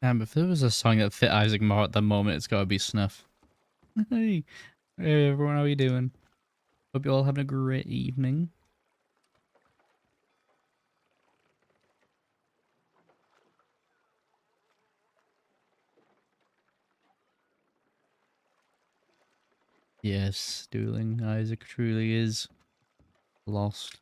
If there was a song that fit Isaac more at the moment, it's gotta be Snuff. Hey, hey everyone, how are you doing? Hope you're all having a great evening. Yes, dueling Isaac truly is lost.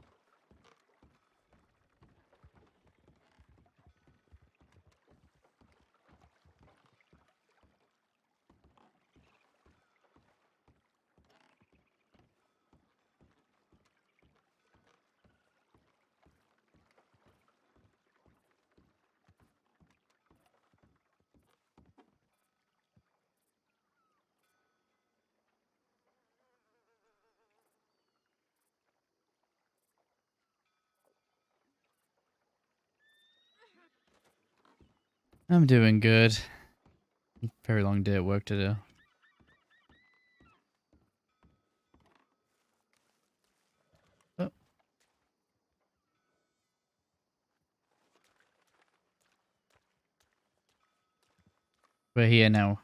I'm doing good. Very long day at work today. Oh, we're here now.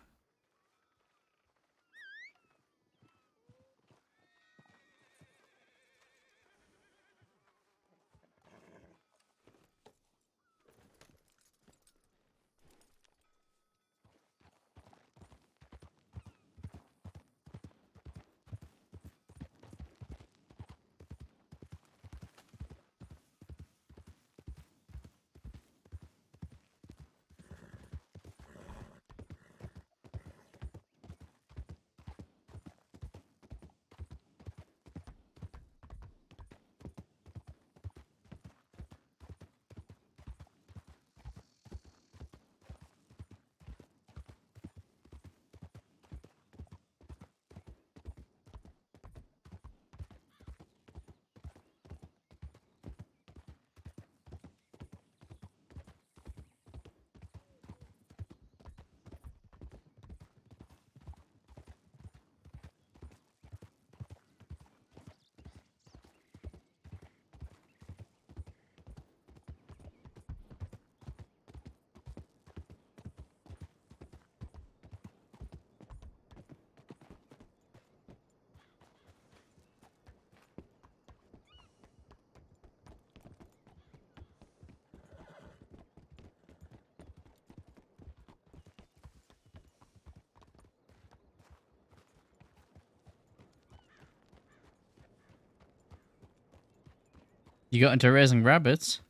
You got into raising rabbits?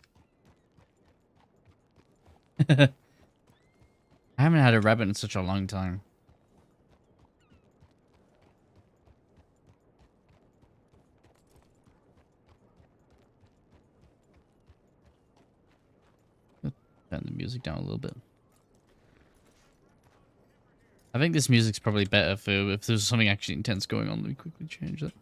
I haven't had a rabbit in such a long time. Turn the music down a little bit. I think this music's probably better for if there's something actually intense going on. Let me quickly change that.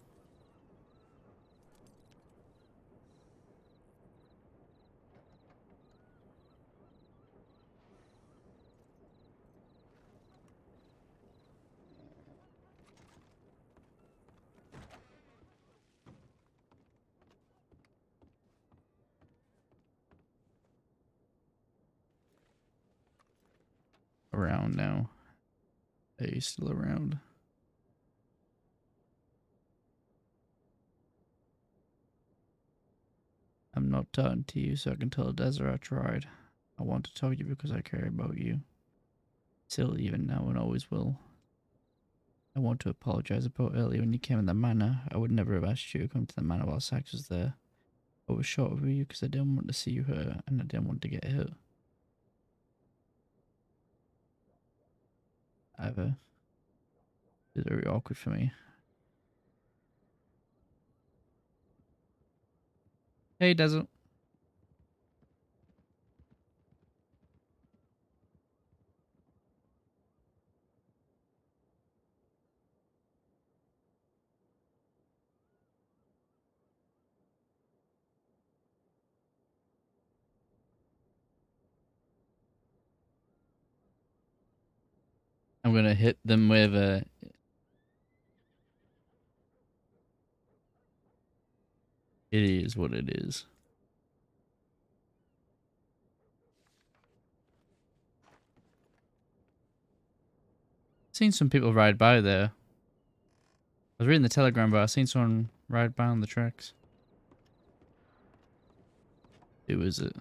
Around now. Are you still around? I'm not talking to you so I can tell Desert I tried. I want to talk to you because I care about you. Still, even now and always will. I want to apologize about earlier when you came in the manor. I would never have asked you to come to the manor while Sax was there. I was short with you because I didn't want to see you hurt and I didn't want to get hurt. Either. It's very awkward for me. Hey, Desert. I'm gonna hit them with a... It is what it is. Seen some people ride by there. I was reading the telegram, but I seen someone ride by on the tracks. Who is it?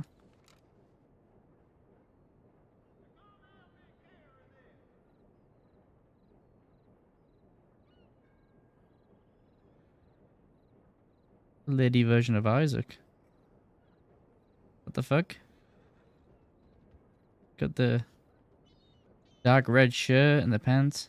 Lady version of Isaac. What the fuck? Got the dark red shirt and the pants.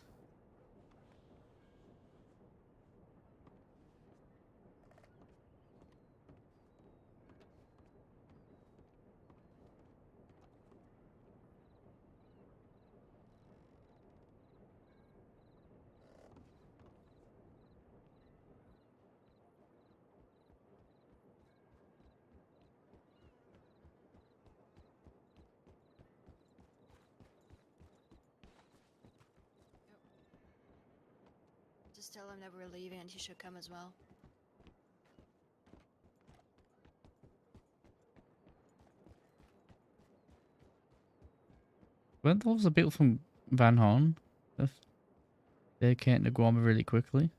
Just tell him that we're leaving and he should come as well. Weren't those the people from Van Horn? They came to Guam really quickly.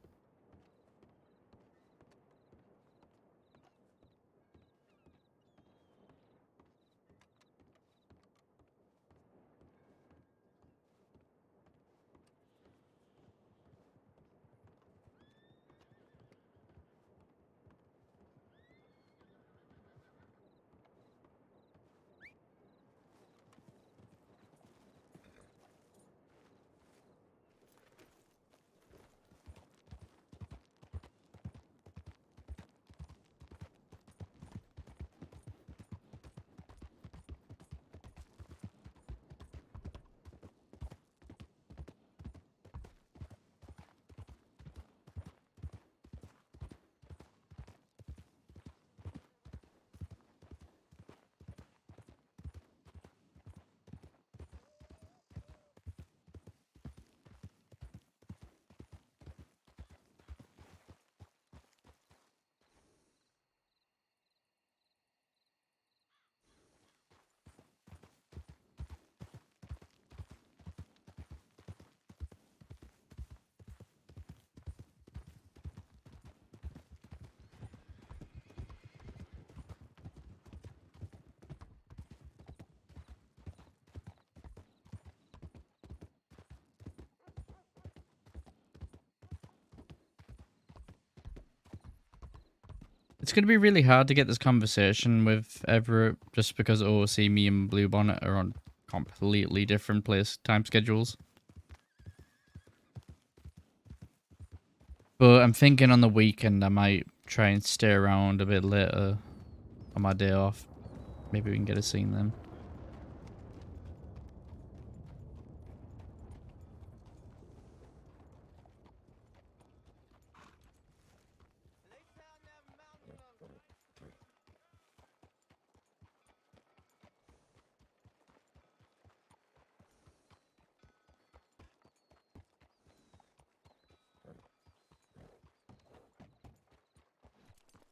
It's going to be really hard to get this conversation with Everett just because OOC, me and Blue Bonnet are on completely different time schedules. But I'm thinking on the weekend I might try and stay around a bit later on my day off. Maybe we can get a scene then.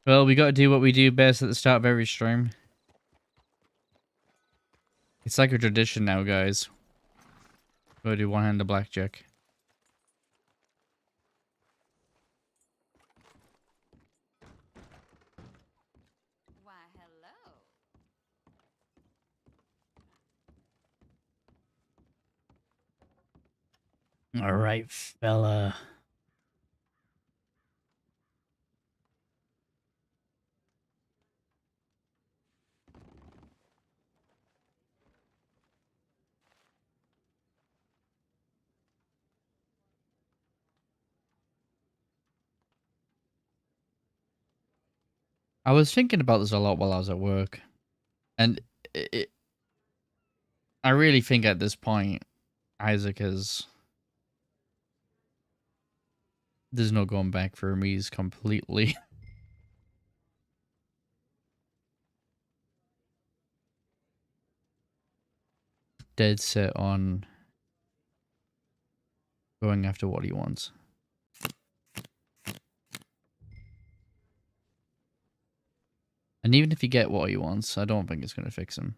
Well, we got to do what we do best at the start of every stream. It's like a tradition now, guys. Gotta do one-handed blackjack. Why, hello. Alright, fella. I was thinking about this a lot while I was at work. And I really think at this point, Isaac is... There's no going back for him. He's completely dead set on going after what he wants. And even if you get what he wants, I don't think it's going to fix him.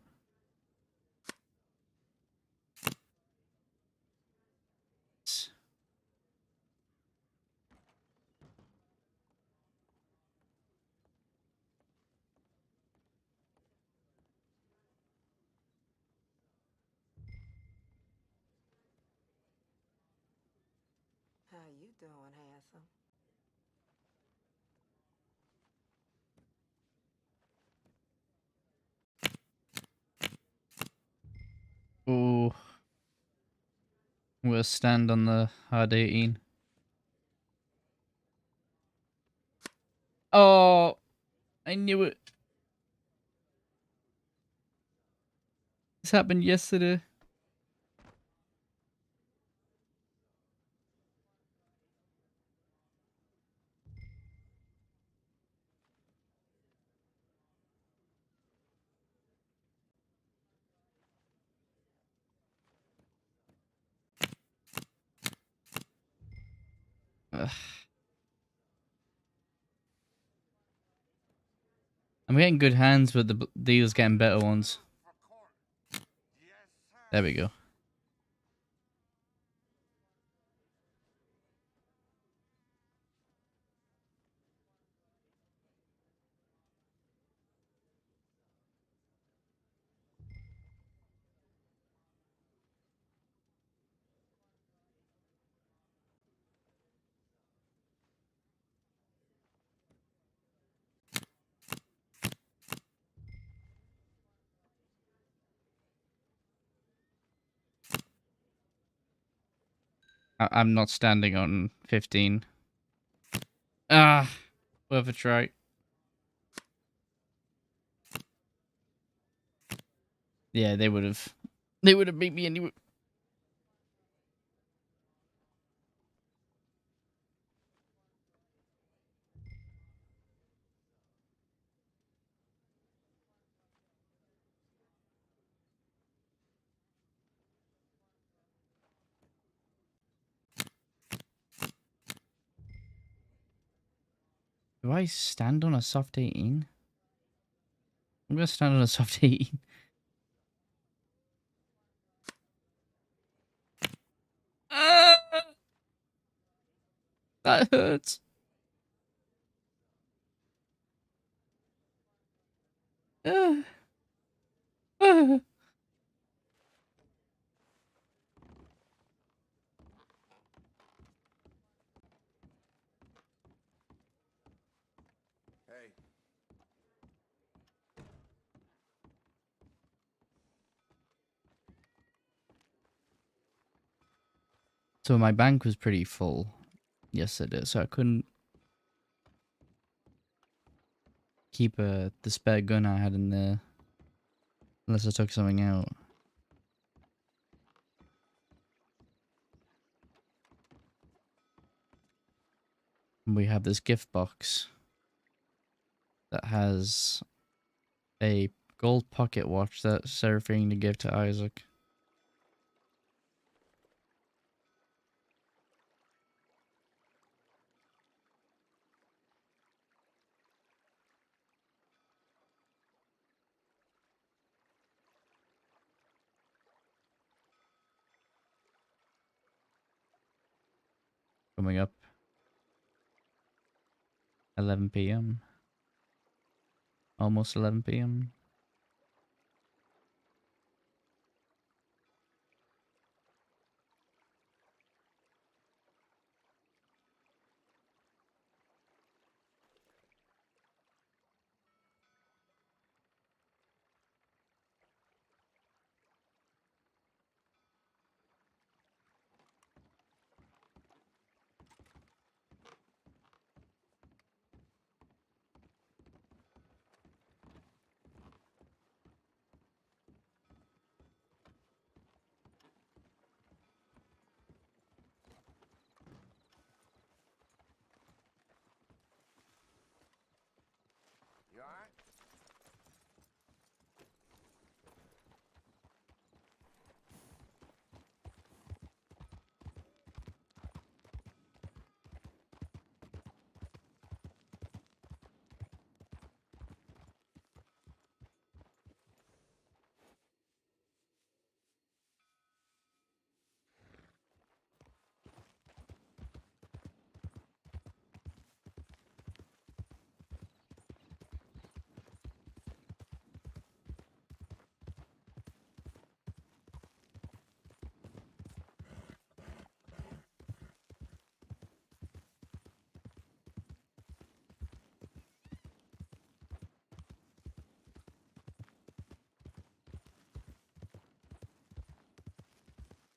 you doing, handsome? Ooh. We'll stand on the hard 18. Oh, I knew it. This happened yesterday. Ugh. I'm getting good hands, but the deal's getting better ones. There we go. I'm not standing on 15. Ah, worth a try. Yeah, they would have. They would have beat me anyway. Do I stand on a soft 18? I'm gonna stand on a soft 18. Ah, that hurts. Ah, ah. Hey, So my bank was pretty full yesterday, so I couldn't keep the spare gun I had in there unless I took something out. And we have this gift box that has a gold pocket watch that Seraphine to give to Isaac. Coming up 11 p.m. Almost 11 p.m.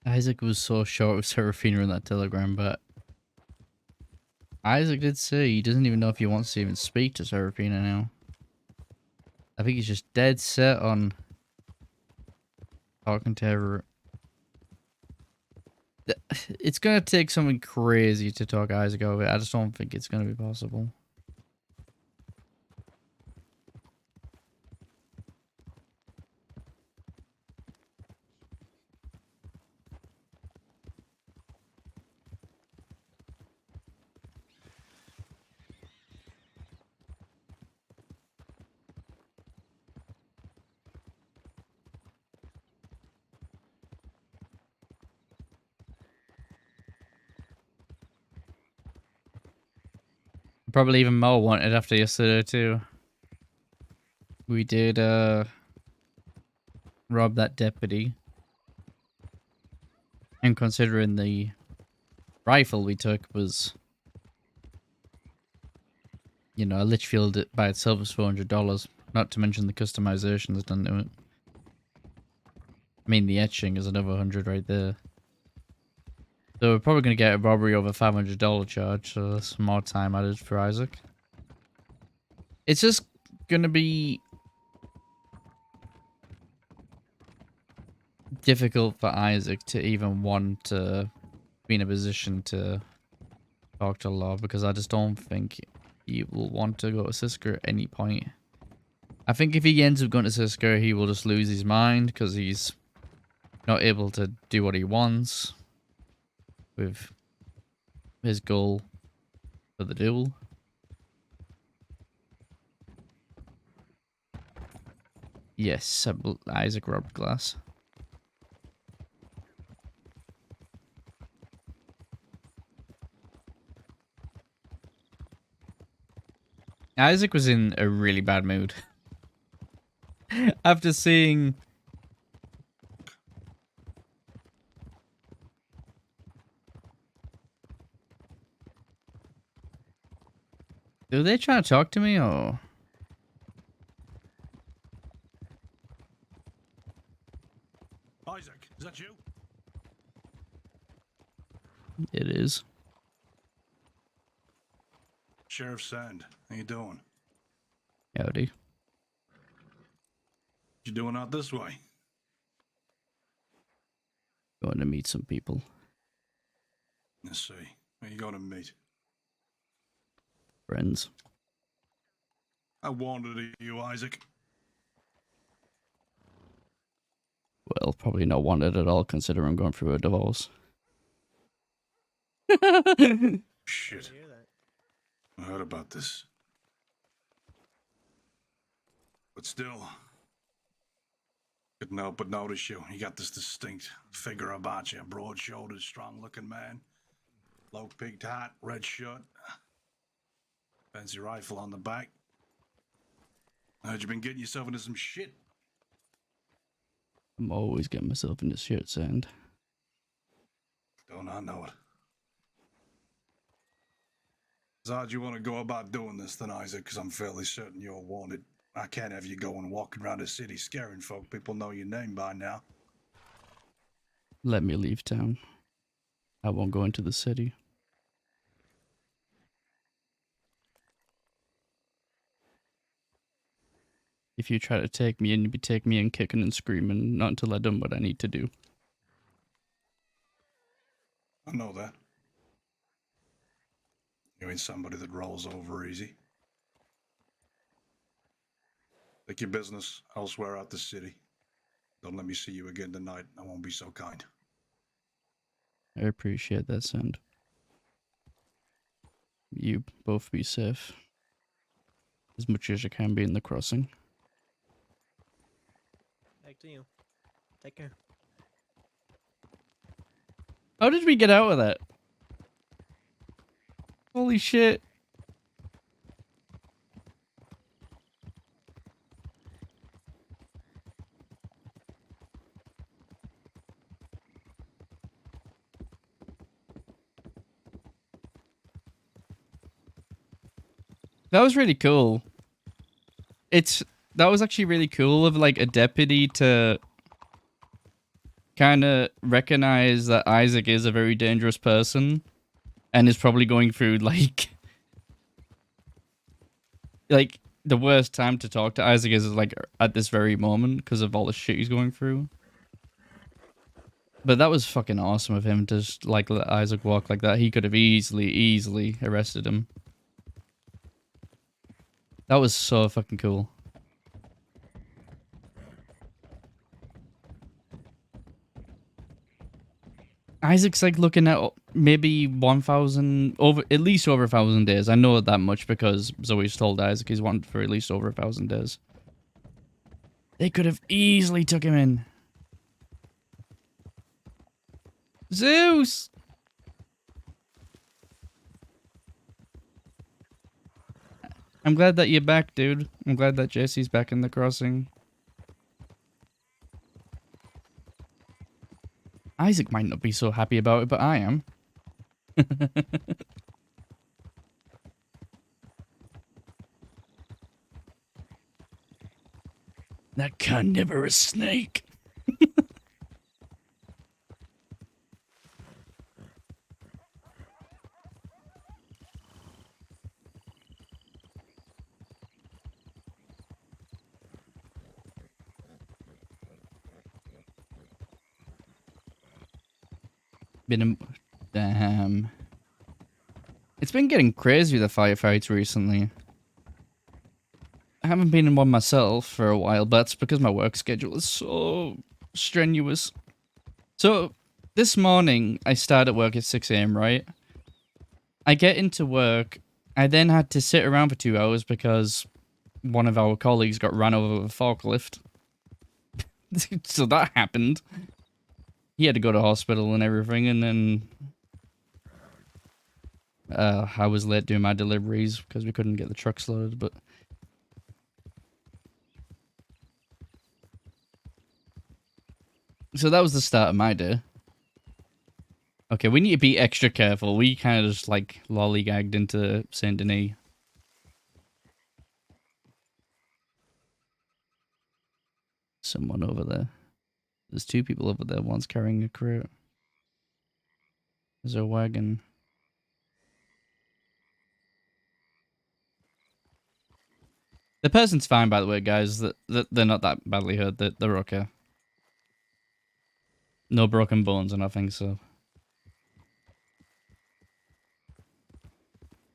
Isaac was so short with Serafina in that telegram, but Isaac did say he doesn't even know if he wants to even speak to Serafina now. I think he's just dead set on talking to her. It's gonna take something crazy to talk Isaac over it. I just don't think it's gonna be possible. Probably even more wanted after yesterday too. We did rob that deputy. And considering the rifle we took was, you know, a Litchfield by itself was $400. Not to mention the customizations done to it. I mean, the etching is another 100 right there. So we're probably going to get a robbery over $500 charge, so that's more time added for Isaac. It's just going to be difficult for Isaac to even want to be in a position to talk to Law, because I just don't think he will want to go to Sisker at any point. I think if he ends up going to Sisker, he will just lose his mind because he's not able to do what he wants with his goal for the duel. Yes, Isaac robbed glass. Isaac was in a really bad mood. After seeing... Are they trying to talk to me, or...? Isaac, is that you? It is. Sheriff Sand, how you doing? Howdy. You doing out this way? Going to meet some people. Let's see. Who you going to meet? Friends. I warned it of you, Isaac. Well, probably not wanted at all, considering I'm going through a divorce. Shit. I heard about this. But still, couldn't help but notice you. You got this distinct figure about you. Broad-shouldered, strong-looking man. Low-peaked hat, red shirt. Fancy rifle on the back. I heard you been getting yourself into some shit. I'm always getting myself into shit, Sand. Don't I know it? How'd you want to go about doing this then, Isaac? Because I'm fairly certain you're wanted. I can't have you going walking around the city scaring folk. People know your name by now. Let me leave town. I won't go into the city. If you try to take me in, you'll be taking me in kicking and screaming, not until I've done what I need to do. I know that. You ain't somebody that rolls over easy. Take your business elsewhere out the city. Don't let me see you again tonight. I won't be so kind. I appreciate that, Sand. You both be safe. As much as you can be in the crossing. Back to you. Take care. How did we get out of that? Holy shit. That was really cool. That was actually really cool of like a deputy to kind of recognize that Isaac is a very dangerous person and is probably going through like the worst time to talk to Isaac is like at this very moment because of all the shit he's going through. But that was fucking awesome of him to just like let Isaac walk like that. He could have easily arrested him. That was so fucking cool. Isaac's like looking at maybe 1,000 over, at least over 1,000 days. I know that much because Zoe's told Isaac he's wanted for at least over 1,000 days. They could have easily took him in. Zeus! I'm glad that you're back, dude. I'm glad that Jesse's back in the crossing. Isaac might not be so happy about it, but I am. That carnivorous snake. Damn. It's been getting crazy with the firefights recently. I haven't been in one myself for a while, but that's because my work schedule is so strenuous. So, this morning, I start at work at 6 a.m., right? I get into work. I then had to sit around for 2 hours because one of our colleagues got run over with a forklift. So that happened. He had to go to hospital and everything, and then I was late doing my deliveries because we couldn't get the trucks loaded, but so that was the start of my day. Okay, we need to be extra careful. We kind of just like lollygagged into Saint Denis. Someone over there. There's two people over there. One's carrying a crate. There's a wagon. The person's fine, by the way, guys. They're not that badly hurt. They're okay. No broken bones or nothing, so.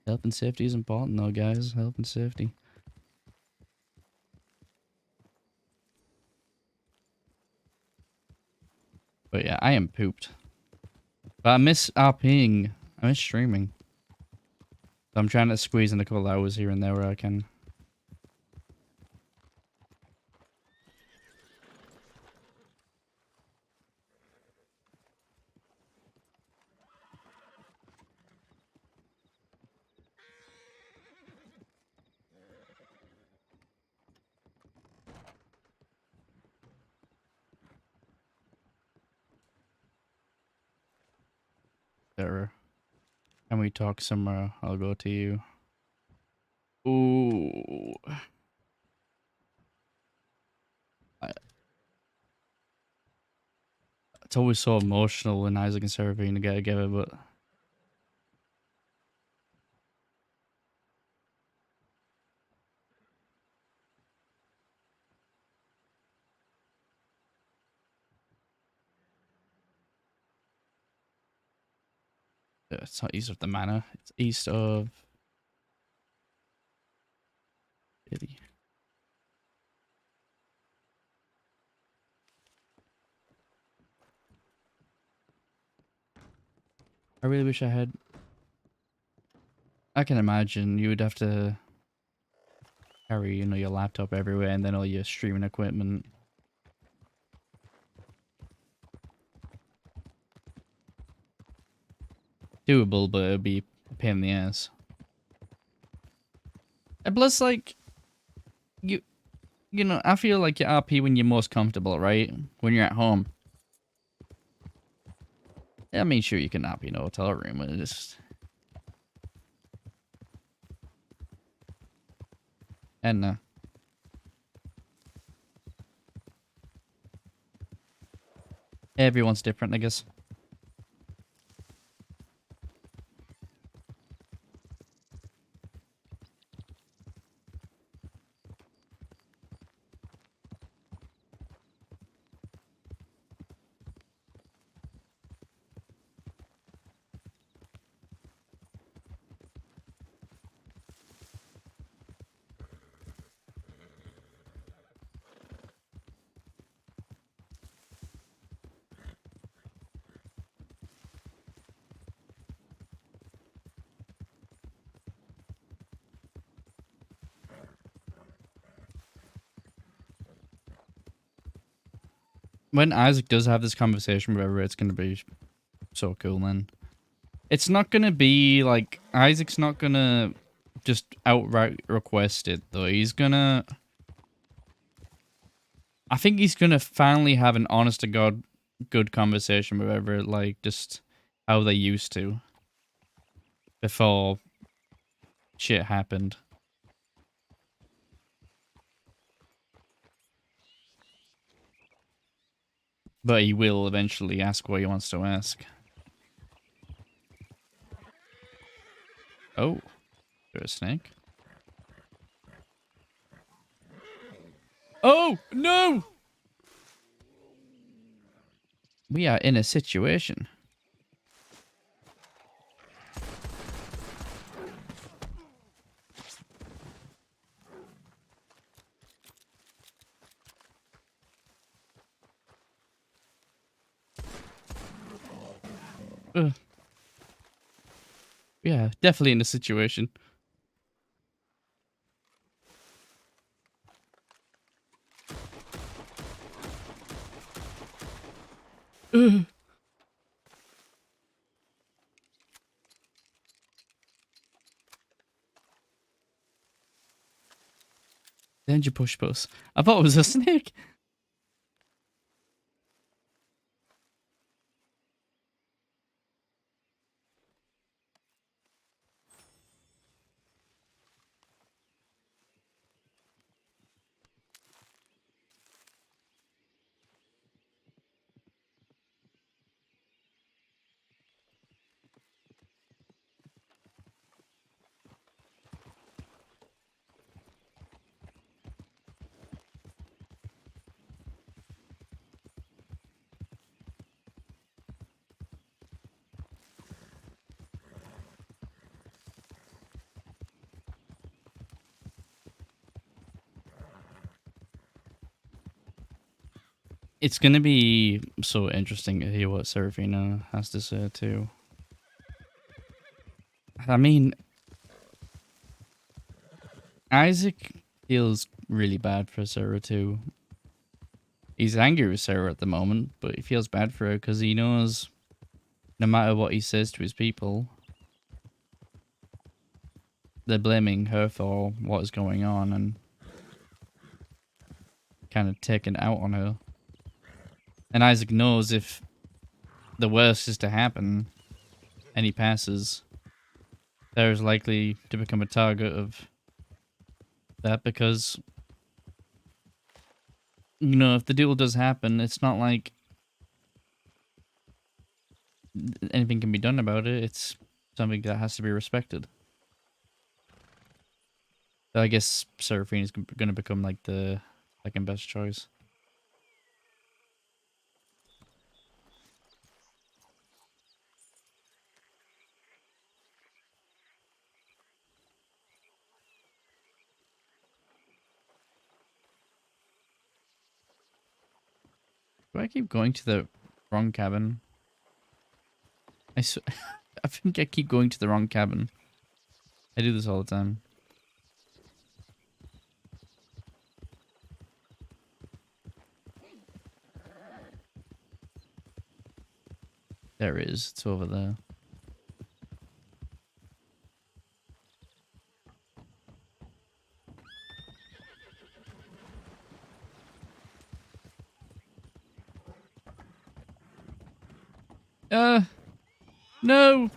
Health and safety is important, though, guys. Health and safety. But yeah, I am pooped. But I miss RPing. I miss streaming. So I'm trying to squeeze in a couple hours here and there where I can. There. Can we talk somewhere? I'll go to you. Ooh. It's always so emotional when Isaac and Seraphine get together, but it's not east of the manor. It's east of Billy. I really wish I had. I can imagine you would have to carry, your laptop everywhere and then all your streaming equipment. Doable, but it'd be a pain in the ass. And plus, like, I feel like you RP when you're most comfortable, right? When you're at home. I mean, sure, you can RP in a hotel room, but it's just. And, Everyone's different, I guess. When Isaac does have this conversation with whoever, it's going to be so cool, man. It's not going to be like... Isaac's not going to just outright request it, though. He's going to... I think he's going to finally have an honest-to-God good conversation with whoever, like, just how they used to. Before shit happened. But he will eventually ask what he wants to ask. Oh. There's a snake. Oh, no! We are in a situation. Ugh. Yeah, definitely in a situation. Ugh. Then you push post. I thought it was a snake. It's gonna be so interesting to hear what Serafina has to say too. I mean, Isaac feels really bad for Sarah too. He's angry with Sarah at the moment, but he feels bad for her because he knows no matter what he says to his people, they're blaming her for what is going on and kind of taking it out on her. And Isaac knows if the worst is to happen and he passes, Sarah's likely to become a target of that because, you know, if the duel does happen, it's not like anything can be done about it. It's something that has to be respected. So I guess Seraphine is going to become like the second best choice. Do I keep going to the wrong cabin? I think I keep going to the wrong cabin. I do this all the time. There it is. It's over there. No!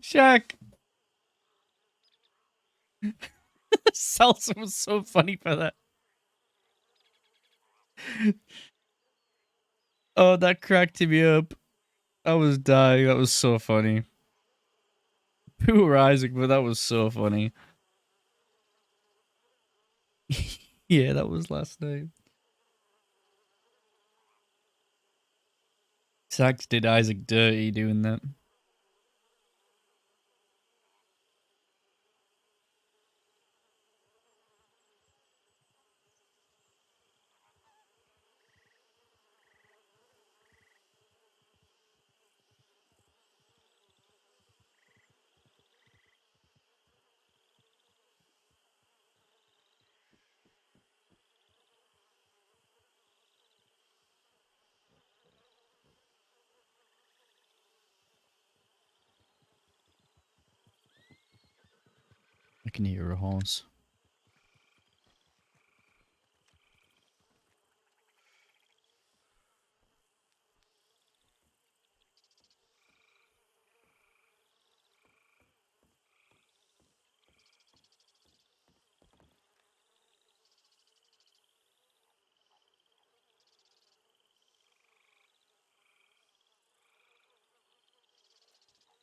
Shaq. Salsa was so funny for that. Oh, that cracked me up. I was dying. That was so funny. Poor Isaac, but that was so funny. Yeah, that was last night. Sax did Isaac dirty doing that. I can hear a horse.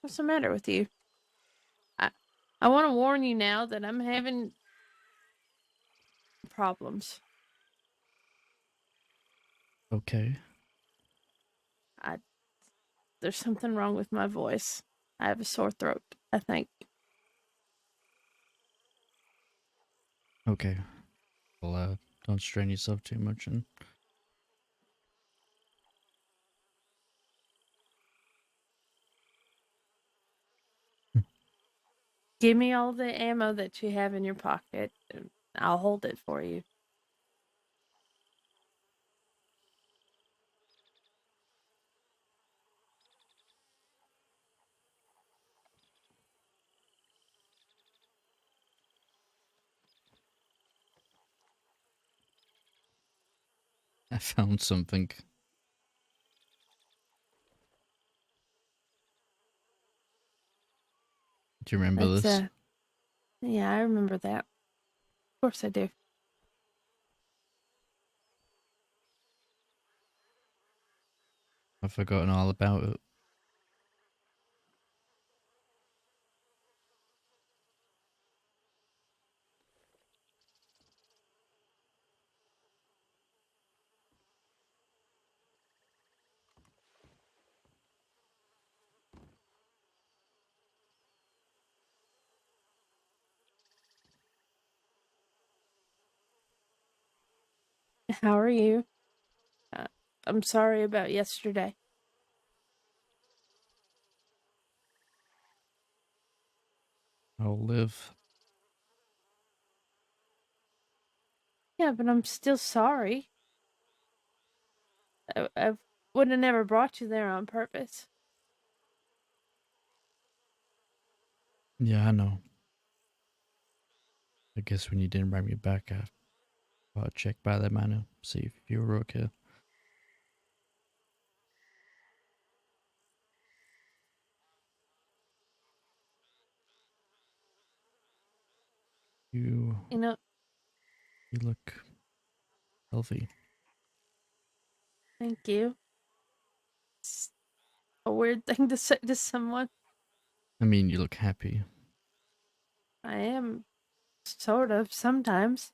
What's the matter with you? I I want to warn you now that I'm having problems. Okay. I There's something wrong with my voice. I have a sore throat, I think. Okay. Well, don't strain yourself too much and Give me all the ammo that you have in your pocket, and I'll hold it for you. I found something. Do you remember That's this? Yeah, I remember that. Of course I do. I've forgotten all about it. How are you? Uh, I'm sorry about yesterday. I'll live. Yeah, but I'm still sorry. I would have never brought you there on purpose. Yeah, I know. I guess when you didn't bring me back, I thought I'd check by the manor, see if you were okay. You, You know, you look healthy. thank you. It's a weird thing to say to someone. I mean, you look happy. I am, sort of, sometimes.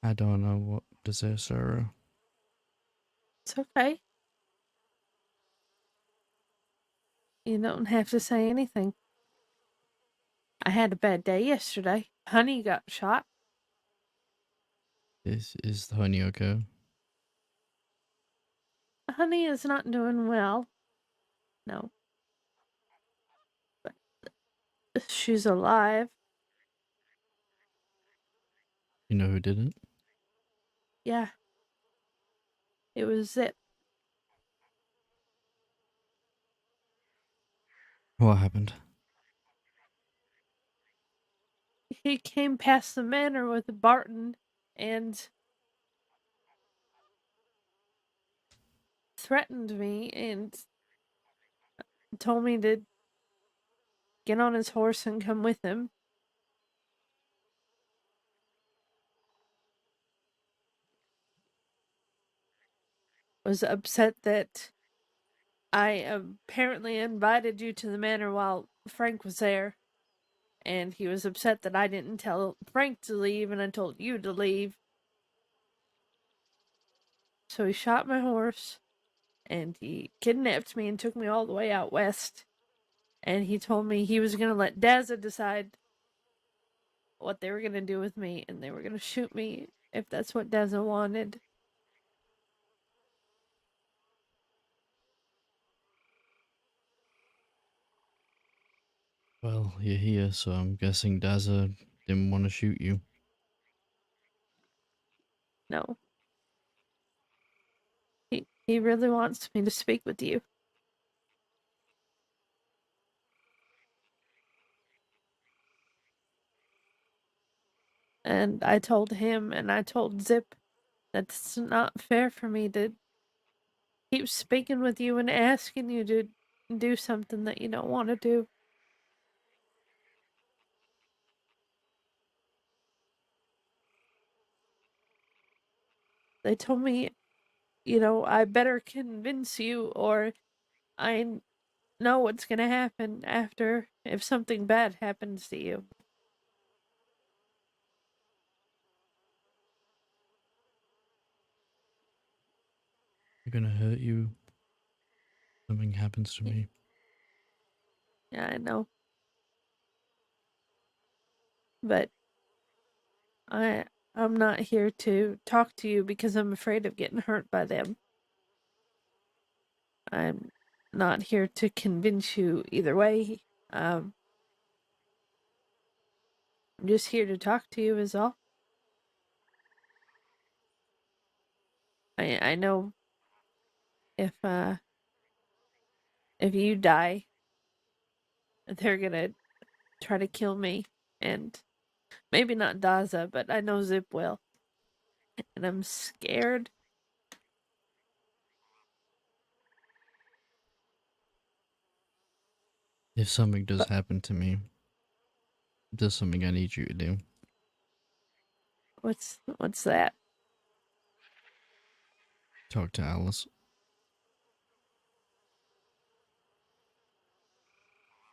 I don't know what to say, Sarah. It's okay. You don't have to say anything. I had a bad day yesterday. Honey got shot. Is the honey okay? Honey is not doing well. No, but she's alive. You know who didn't? Yeah, it was it. What happened? he came past the manor with Barton and threatened me and told me to get on his horse and come with him. Was upset that I apparently invited you to the manor while Frank was there. And he was upset that I didn't tell Frank to leave and I told you to leave. So he shot my horse and he kidnapped me and took me all the way out west. And he told me he was going to let Dazza decide what they were going to do with me and they were going to shoot me if that's what Dazza wanted. Well, you're here, so I'm guessing Daza didn't want to shoot you. No. He really wants me to speak with you. And I told him and I told Zip that it's not fair for me to keep speaking with you and asking you to do something that you don't want to do. They told me, I better convince you or I know what's going to happen after if something bad happens to you. They're gonna hurt you. Something happens to me. Yeah, I know. But I'm not here to talk to you because I'm afraid of getting hurt by them. I'm not here to convince you either way. I'm just here to talk to you is all. I know if you die, they're gonna try to kill me and maybe not Daza, but I know Zip will. And I'm scared. If something does But happen to me, there's something I need you to do. what's that? Talk to Alice.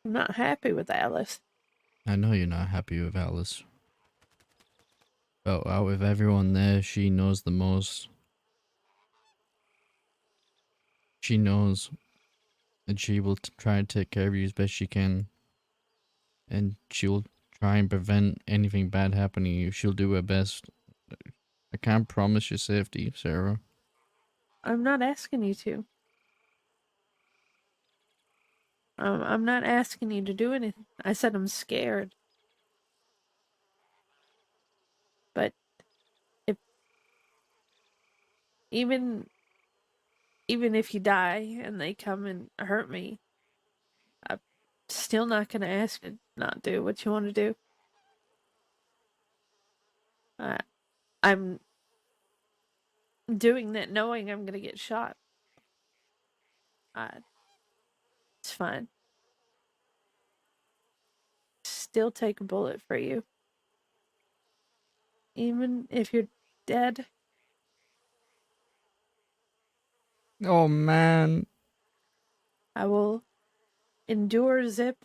I'm not happy with Alice. I know you're not happy with Alice. But out of everyone there, she knows the most. She knows, and she will try and take care of you as best she can. And she'll try and prevent anything bad happening to you. She'll do her best. I can't promise your safety, Sarah. I'm not asking you to. I'm not asking you to do anything. I said I'm scared. But if even if you die and they come and hurt me, I'm still not gonna ask you to not do what you want to do. I'm doing that knowing I'm gonna get shot. It's fine. Still take a bullet for you. Even if you're dead, Oh man. I will endure, Zip.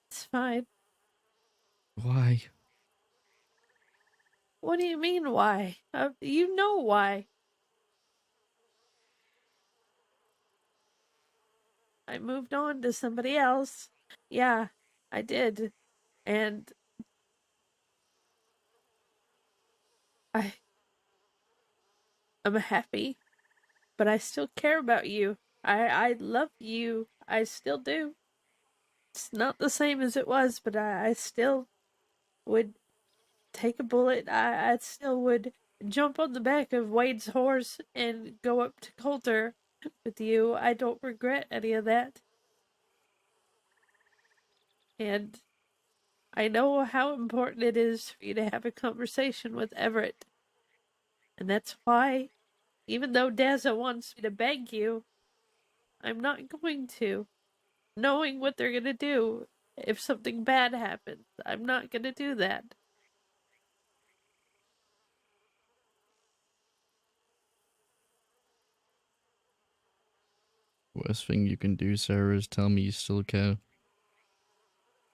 It's fine. Why? What do you mean, why? You know why. I moved on to somebody else. Yeah, I did. And I'm happy, but I still care about you. I love you. I still do. It's not the same as it was, but I still would take a bullet. I still would jump on the back of Wade's horse and go up to Coulter with you. I don't regret any of that. And I know how important it is for you to have a conversation with Everett. And that's why, even though Daza wants me to beg you, I'm not going to. Knowing what they're gonna do if something bad happens, I'm not gonna do that. Worst thing you can do, Sarah, is tell me you still care.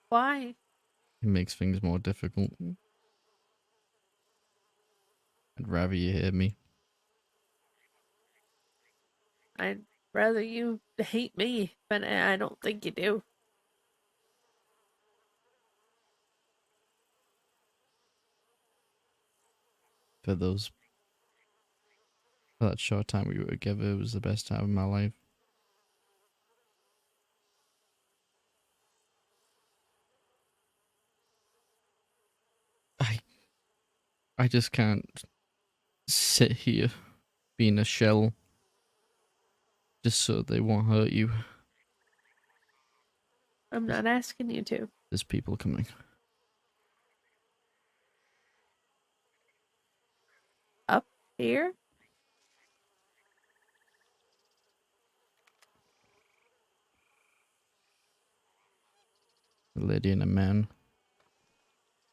Why? It makes things more difficult. I'd rather you hear me. I'd rather you hate me, but I don't think you do. For that short time we were together, it was the best time of my life. I I just can't sit here being a shell just so they won't hurt you. I'm not asking you to. There's people coming. Up here? A lady and a man.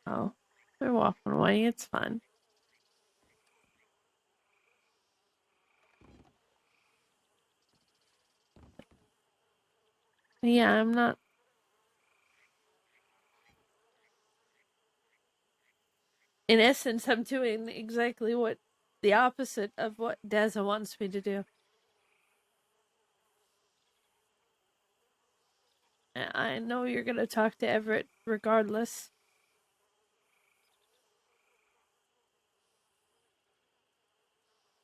Oh, they're walking away. It's fine. Yeah, I'm not. In essence, I'm doing exactly what the opposite of what Daza wants me to do. I know you're gonna talk to Everett regardless.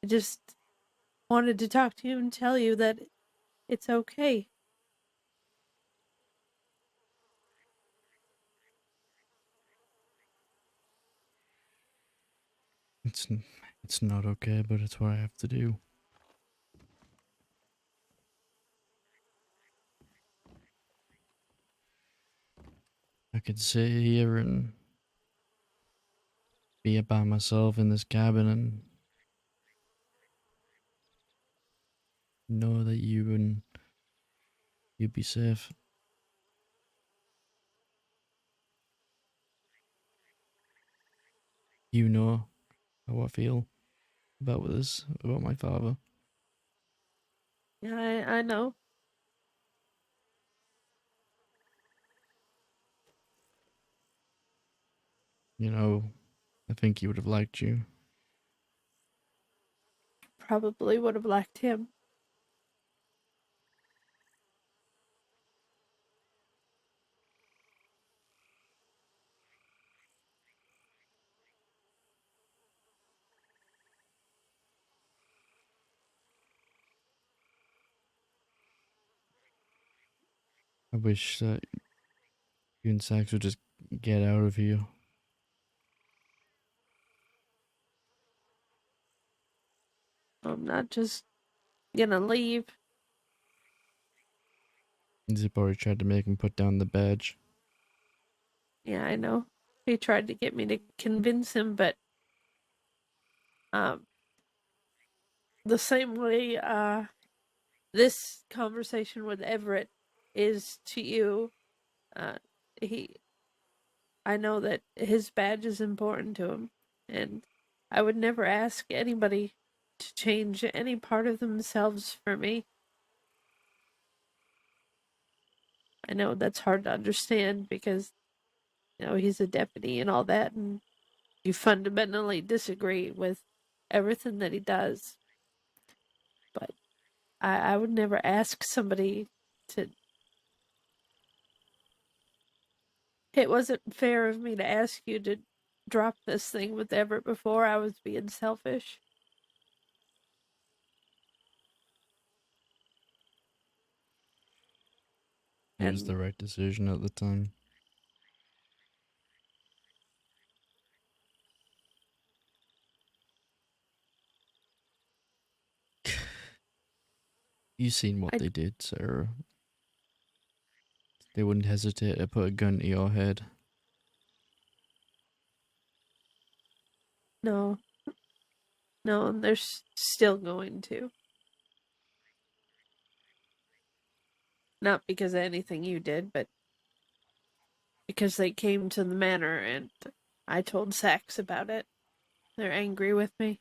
I just wanted to talk to you and tell you that it's okay. It's it's not okay, but it's what I have to do. I could sit here and be by myself in this cabin and know that you'd be safe. You know how I feel about this, about my father. Yeah, I know. You know, I think he would have liked you. Probably would have liked him. I wish that you and Sax would just get out of here. I'm not just gonna leave. Zip already tried to make him put down the badge. Yeah, I know. He tried to get me to convince him, but um the same way this conversation with Everett is to you, uh he I know that his badge is important to him, and I would never ask anybody to change any part of themselves for me. I know that's hard to understand because, he's a deputy and all that, and you fundamentally disagree with everything that he does. But I would never ask somebody to. It wasn't fair of me to ask you to drop this thing with Everett before. I was being selfish. It was And the right decision at the time. You seen what I, they did, Sarah. They wouldn't hesitate to put a gun to your head. No, no, they're still going to. Not because of anything you did, but because they came to the manor and I told Sax about it. They're angry with me.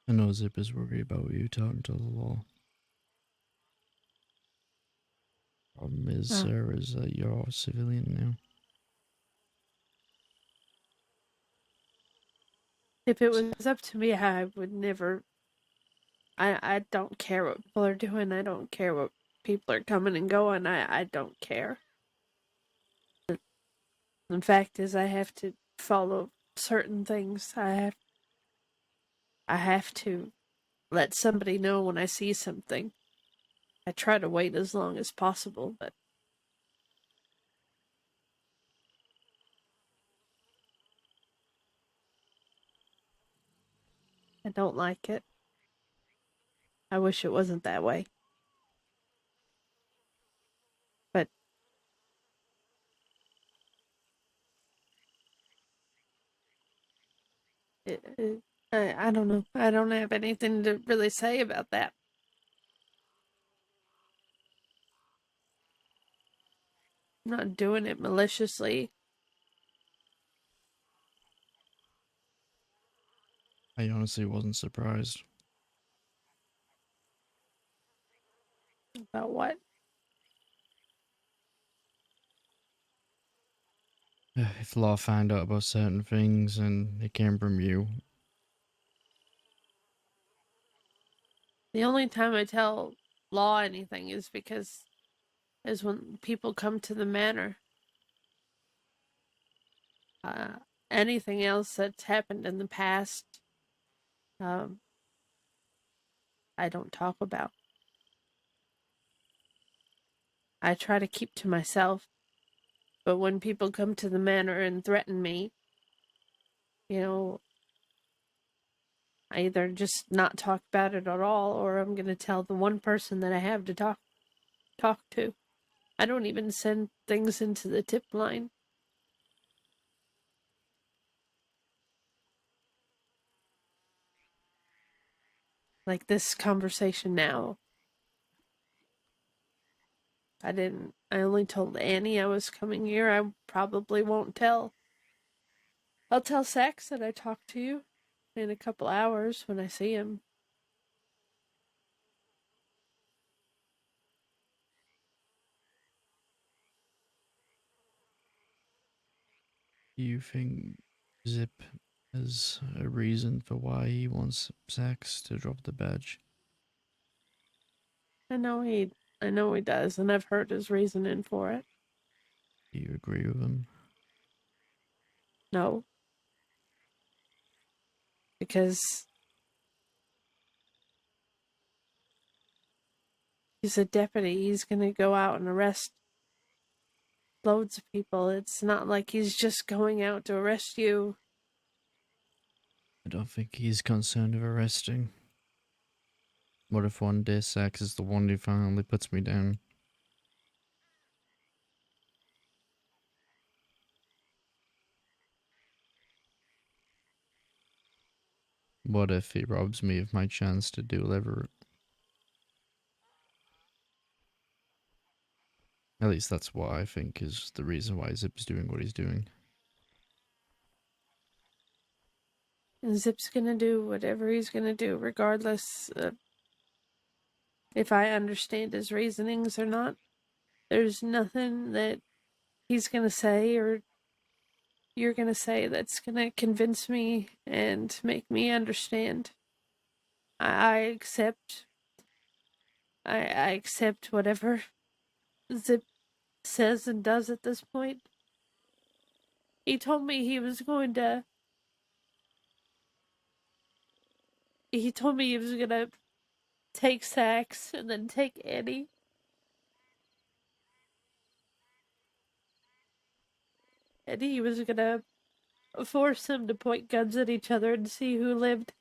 I know Zip is worried about you talking to the law. Problem is, Oh. sir, is that you're a civilian now. If it was up to me, I would never. I don't care what people are doing. I don't care what people are coming and going. I don't care. The fact is, I have to follow certain things. I have to let somebody know when I see something. I try to wait as long as possible, but I don't like it. I wish it wasn't that way. But I don't know. I don't have anything to really say about that. I'm not doing it maliciously. I honestly wasn't surprised. About what? If law found out about certain things and it came from you, The only time I tell Law anything is when people come to the manor. Uh, Anything else that's happened in the past, um, I don't talk about. I try to keep to myself. But when people come to the manor and threaten me, you know, I either just not talk about it at all, or I'm gonna tell the one person that I have to talk to. I don't even send things into the tip line. Like this conversation now. I only told Annie I was coming here. I probably won't tell. I'll tell Sax that I talked to you in a couple hours when I see him. do you think Zip has a reason for why he wants Sax to drop the badge? I know he does, and I've heard his reasoning for it. Do you agree with him? No. Because he's a deputy. He's gonna go out and arrest loads of people. It's not like he's just going out to arrest you. I don't think he's concerned with arresting. What if one day Sax is the one who finally puts me down? What if he robs me of my chance to deliver it? At least that's what I think is the reason why Zip's doing what he's doing. And Zip's gonna do whatever he's gonna do, regardless of if I understand his reasonings or not. There's nothing that he's gonna say or you're gonna say that's gonna convince me and make me understand. I accept. I accept whatever Zip says and does at this point. He told me he was going to. He told me he was gonna take Sax and then take Annie. And he was gonna force them to point guns at each other and see who lived.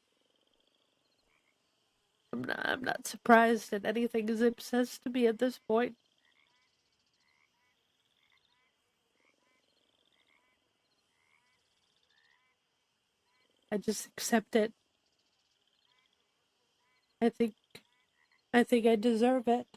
I'm not surprised at anything Zip says to me at this point. I just accept it. I think I think I deserve it.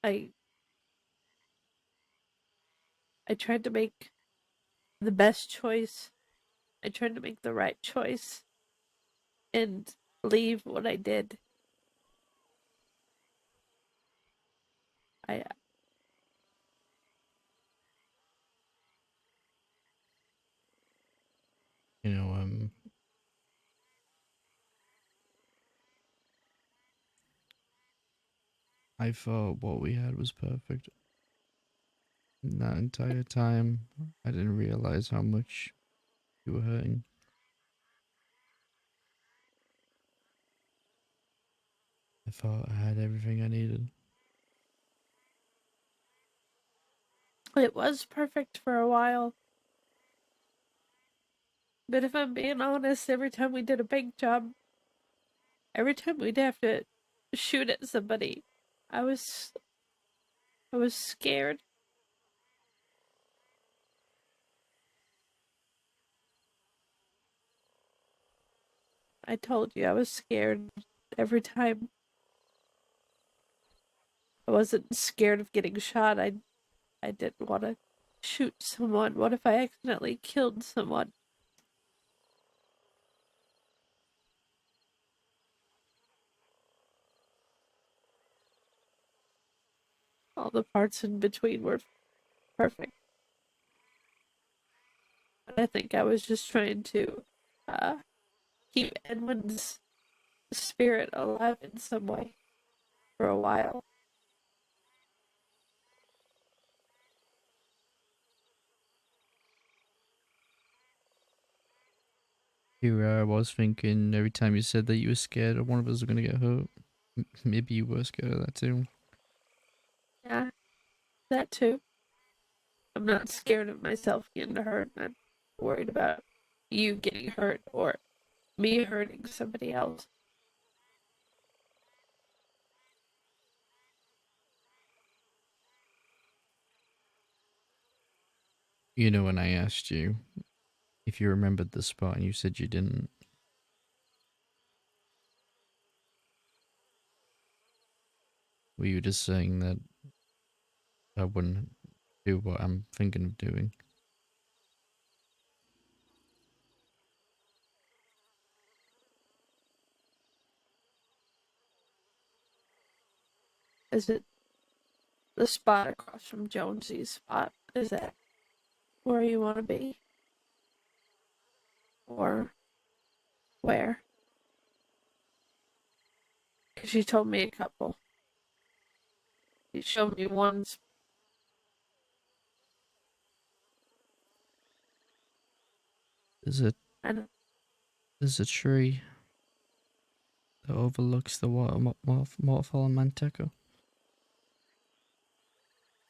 I I tried to make the best choice. I tried to make the right choice and leave what I did. I You know, I thought what we had was perfect. And that entire time, I didn't realize how much you were hurting. I thought I had everything I needed. It was perfect for a while. But if I'm being honest, every time we did a big job, every time we'd have to shoot at somebody, I was I was scared. I told you I was scared every time. I wasn't scared of getting shot. I didn't want to shoot someone. What if I accidentally killed someone? All the parts in between were perfect. But I think I was just trying to uh, keep Edwin's spirit alive in some way for a while. Here I was thinking every time you said that you were scared that one of us was gonna get hurt. Maybe you were scared of that too. Yeah, that too. I'm not scared of myself getting hurt. I'm worried about you getting hurt or me hurting somebody else. You know, when I asked you if you remembered the spot and you said you didn't, were you just saying that I wouldn't do what I'm thinking of doing? Is it the spot across from Jonesy's spot? Is that where you want to be? Or where? Because you told me a couple. You showed me one. There's a I don't, there's a tree that overlooks the waterfall in Manteca.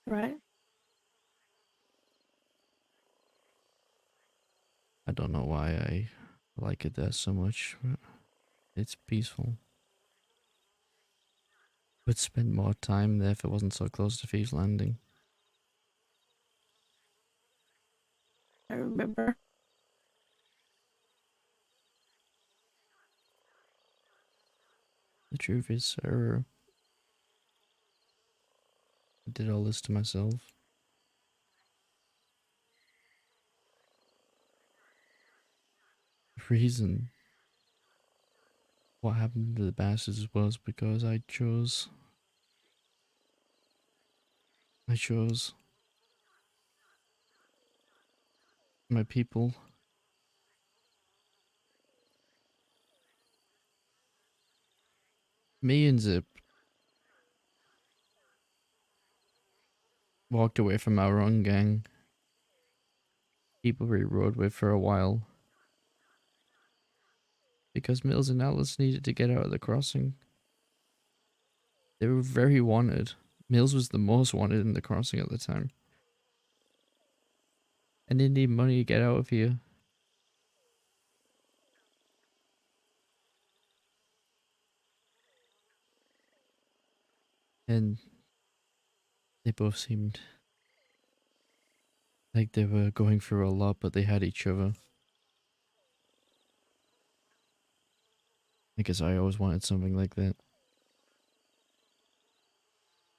right? I don't know why I like it there so much. But it's peaceful. Would spend more time there if it wasn't so close to Thieves Landing. I remember. The truth is, sir, I did all this to myself. The reason what happened to the bastards was because I chose my people. Me and Zip walked away from our own gang, people we rode with for a while, because Mills and Alice needed to get out of the crossing. They were very wanted. Mills was the most wanted in the crossing at the time. And they need money to get out of here. And they both seemed like they were going through a lot, but they had each other. I guess I always wanted something like that.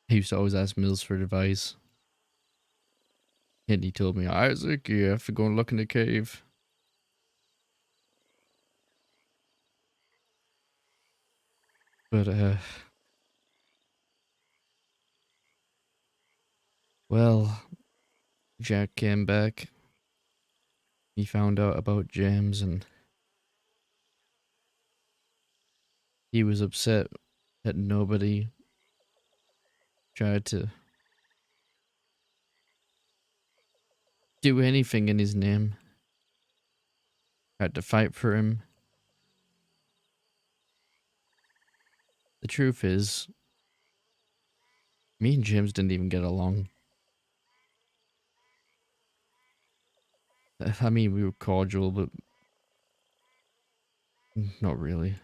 I used to always ask Mills for advice. And he told me, Isaac, you have to go and look in the cave. But, well, Jack came back. He found out about James and he was upset that nobody tried to do anything in his name. Tried to fight for him. The truth is, me and James didn't even get along. I mean, we were cordial, but not really.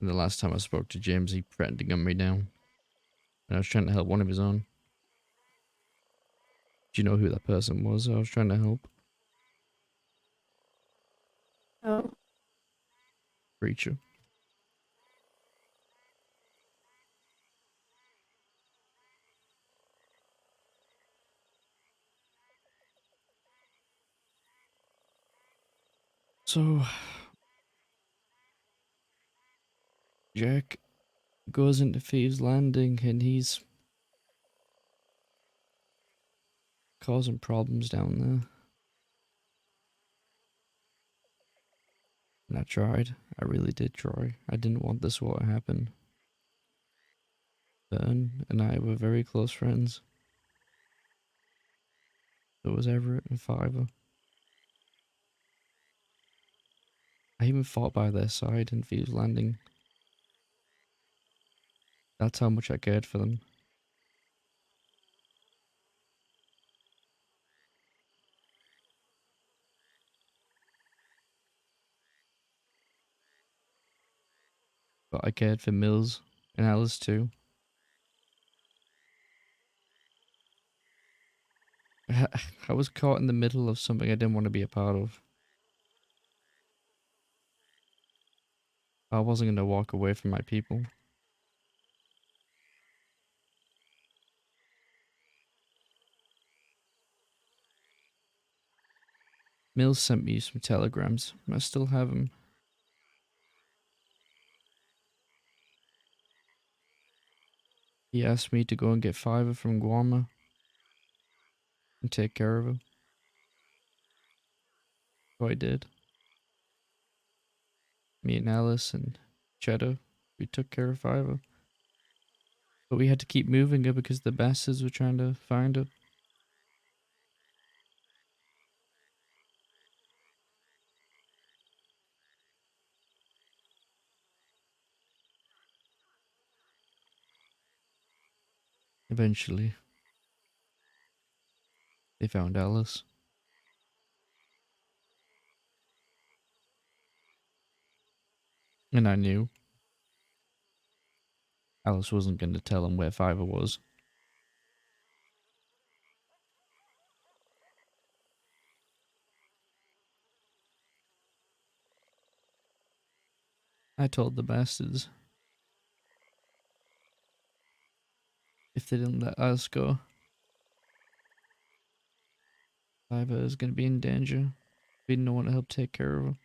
And the last time I spoke to James, he threatened to gun me down. And I was trying to help one of his own. Do you know who that person was I was trying to help? Oh, Preacher. So, Jack goes into Thieves Landing and he's causing problems down there. And I tried. I really did try. I didn't want this war to happen. Vern and I were very close friends. So was Everett and Fiver. I even fought by their side in Thieves Landing. That's how much I cared for them. But I cared for Mills and Alice too. I was caught in the middle of something I didn't want to be a part of. I wasn't going to walk away from my people. Mills sent me some telegrams. I still have them. He asked me to go and get Fiver from Guarma and take care of her. So I did. Me and Alice and Cheddar, we took care of Fiver. But we had to keep moving her because the bastards were trying to find her. Eventually, they found Alice. And I knew Alice wasn't going to tell him where Fiver was. I told the bastards if they didn't let us go, Fiver is going to be in danger. We didn't know one to help take care of her.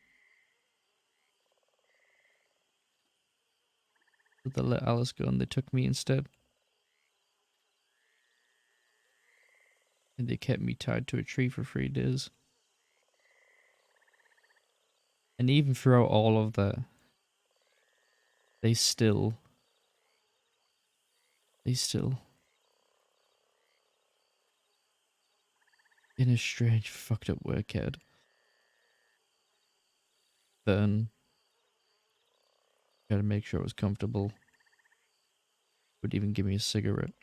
So they let Alice go and they took me instead. And they kept me tied to a tree for 3 days. And even throughout all of that, they still, in a strange, fucked up way, kid. Then, gotta make sure it was comfortable. Would even give me a cigarette.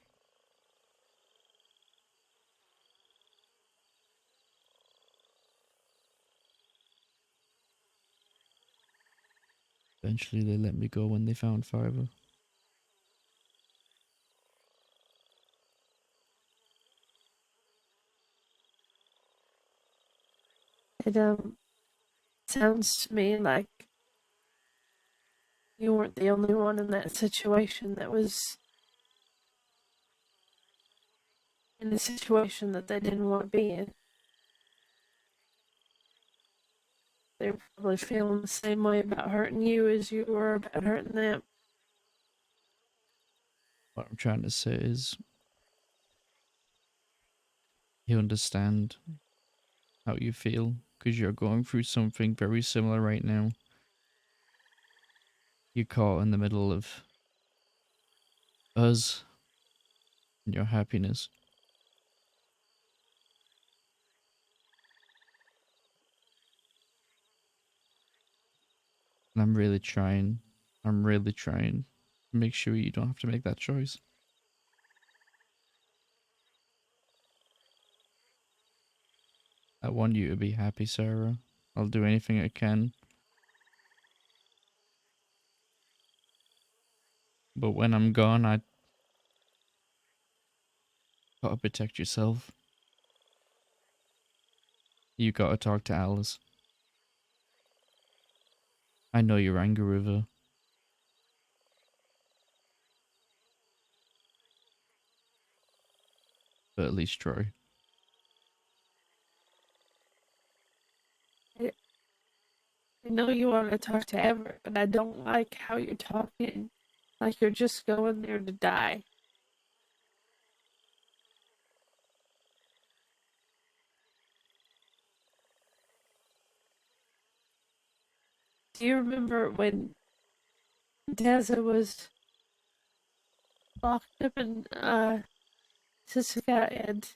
Eventually they let me go when they found fiber. It sounds to me like you weren't the only one in that situation that was in a situation that they didn't want to be in. They're probably feeling the same way about hurting you as you were about hurting them. What I'm trying to say is, you understand how you feel because you're going through something very similar right now. You're caught in the middle of us and your happiness. And I'm really trying to make sure you don't have to make that choice. I want you to be happy, Sarah. I'll do anything I can. But when I'm gone, I gotta protect yourself. You gotta talk to Alice. I know you're angry with her. But at least try. I know you want to talk to Everett, but I don't like how you're talking. Like you're just going there to die. Do you remember when Deza was locked up in Sisika and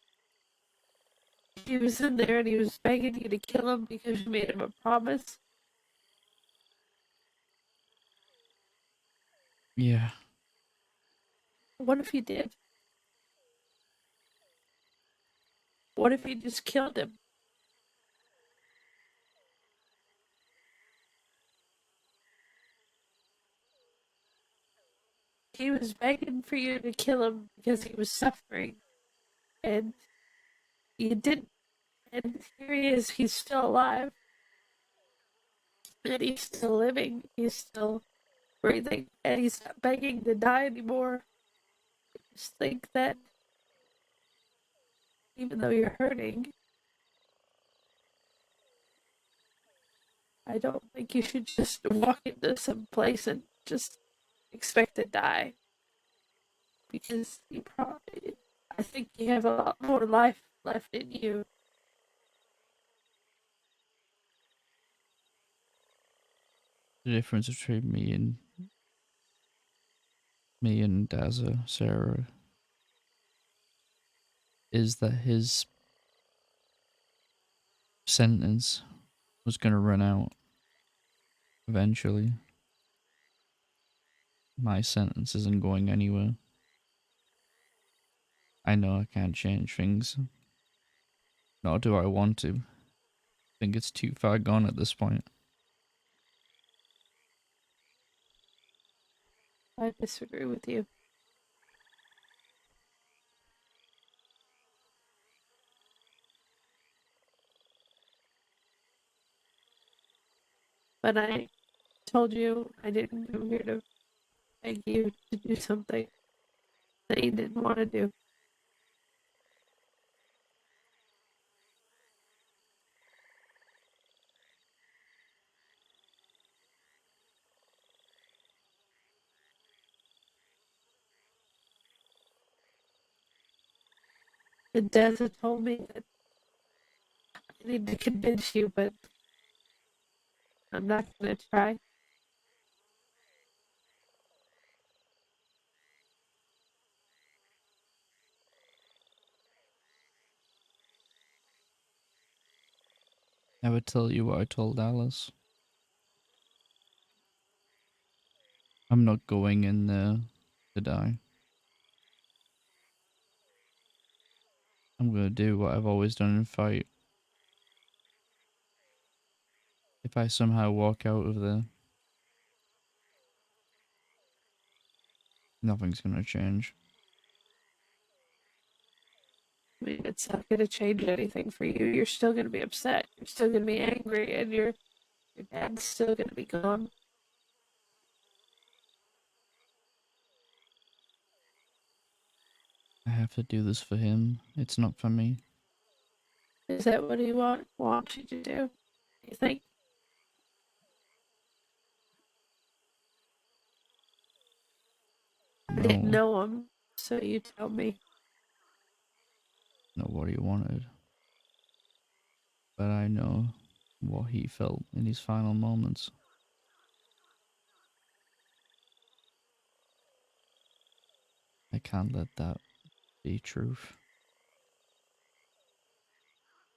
he was in there and he was begging you to kill him because you made him a promise? Yeah. What if you did? What if you just killed him? He was begging for you to kill him because he was suffering, and you didn't. And here he is, he's still alive, and he's still living, he's still breathing, and he's not begging to die anymore. Just think that even though you're hurting, I don't think you should just walk into some place and just expect to die. Because you probably, I think you have a lot more life left in you. The difference between me and Daza, Sarah, is that his sentence was gonna run out eventually. My sentence isn't going anywhere. I know I can't change things. Nor do I want to. I think it's too far gone at this point. I disagree with you. But I told you I didn't come here to beg you to do something that you didn't want to do. And Deza told me that I need to convince you, but I'm not going to try. Ever tell you what I told Alice? I'm not going in there to die. I'm gonna do what I've always done in a fight. If I somehow walk out of there, nothing's gonna change. I mean, it's not going to change anything for you. You're still going to be upset. You're still going to be angry, and your dad's still going to be gone. I have to do this for him. It's not for me. Is that what he wants you to do? You think? I didn't No, know him, so you tell me. not what he wanted. But I know what he felt in his final moments. I can't let that be truth.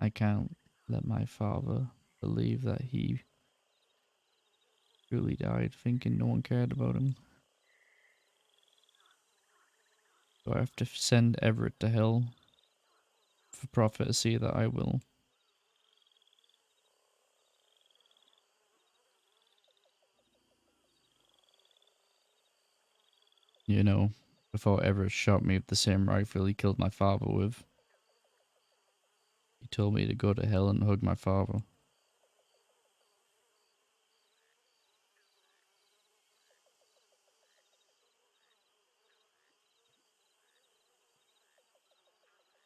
I can't let my father believe that he truly died thinking no one cared about him. So I have to send Everett to hell for prophecy that I will. You know, before Everett shot me with the same rifle he killed my father with, he told me to go to hell and hug my father.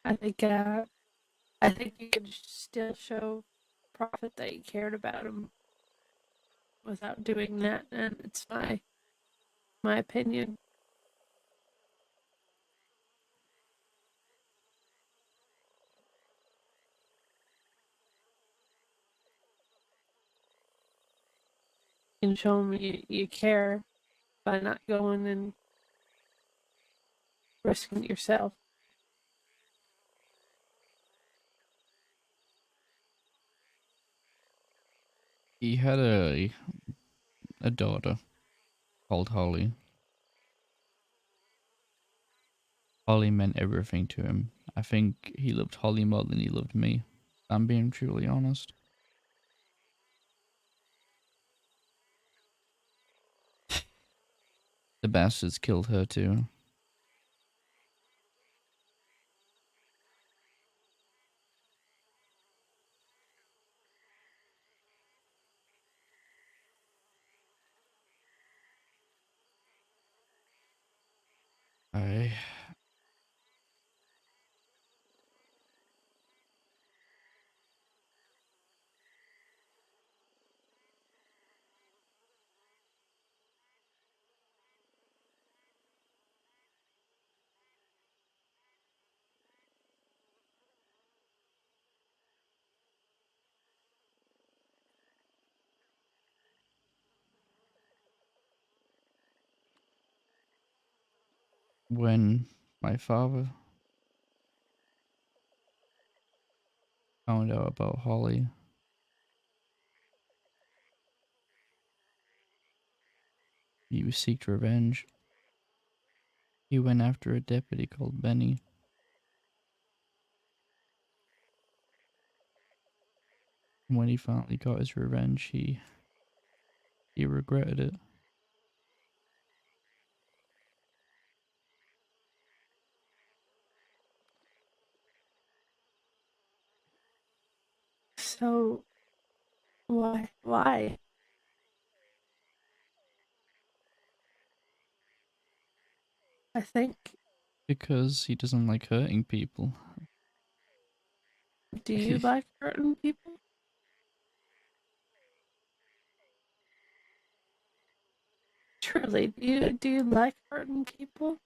I think. I think you can still show Prophet that you cared about him without doing that, and it's my opinion. You can show him you care by not going and risking yourself. He had a daughter called Holly. Holly meant everything to him. I think he loved Holly more than he loved me. I'm being truly honest. The bastards killed her too. I when my father found out about Holly, he seeked revenge. He went after a deputy called Benny. And when he finally got his revenge, he regretted it. So why? Why? I think. Because he doesn't like hurting people. Do you like hurting people? Truly, do you like hurting people?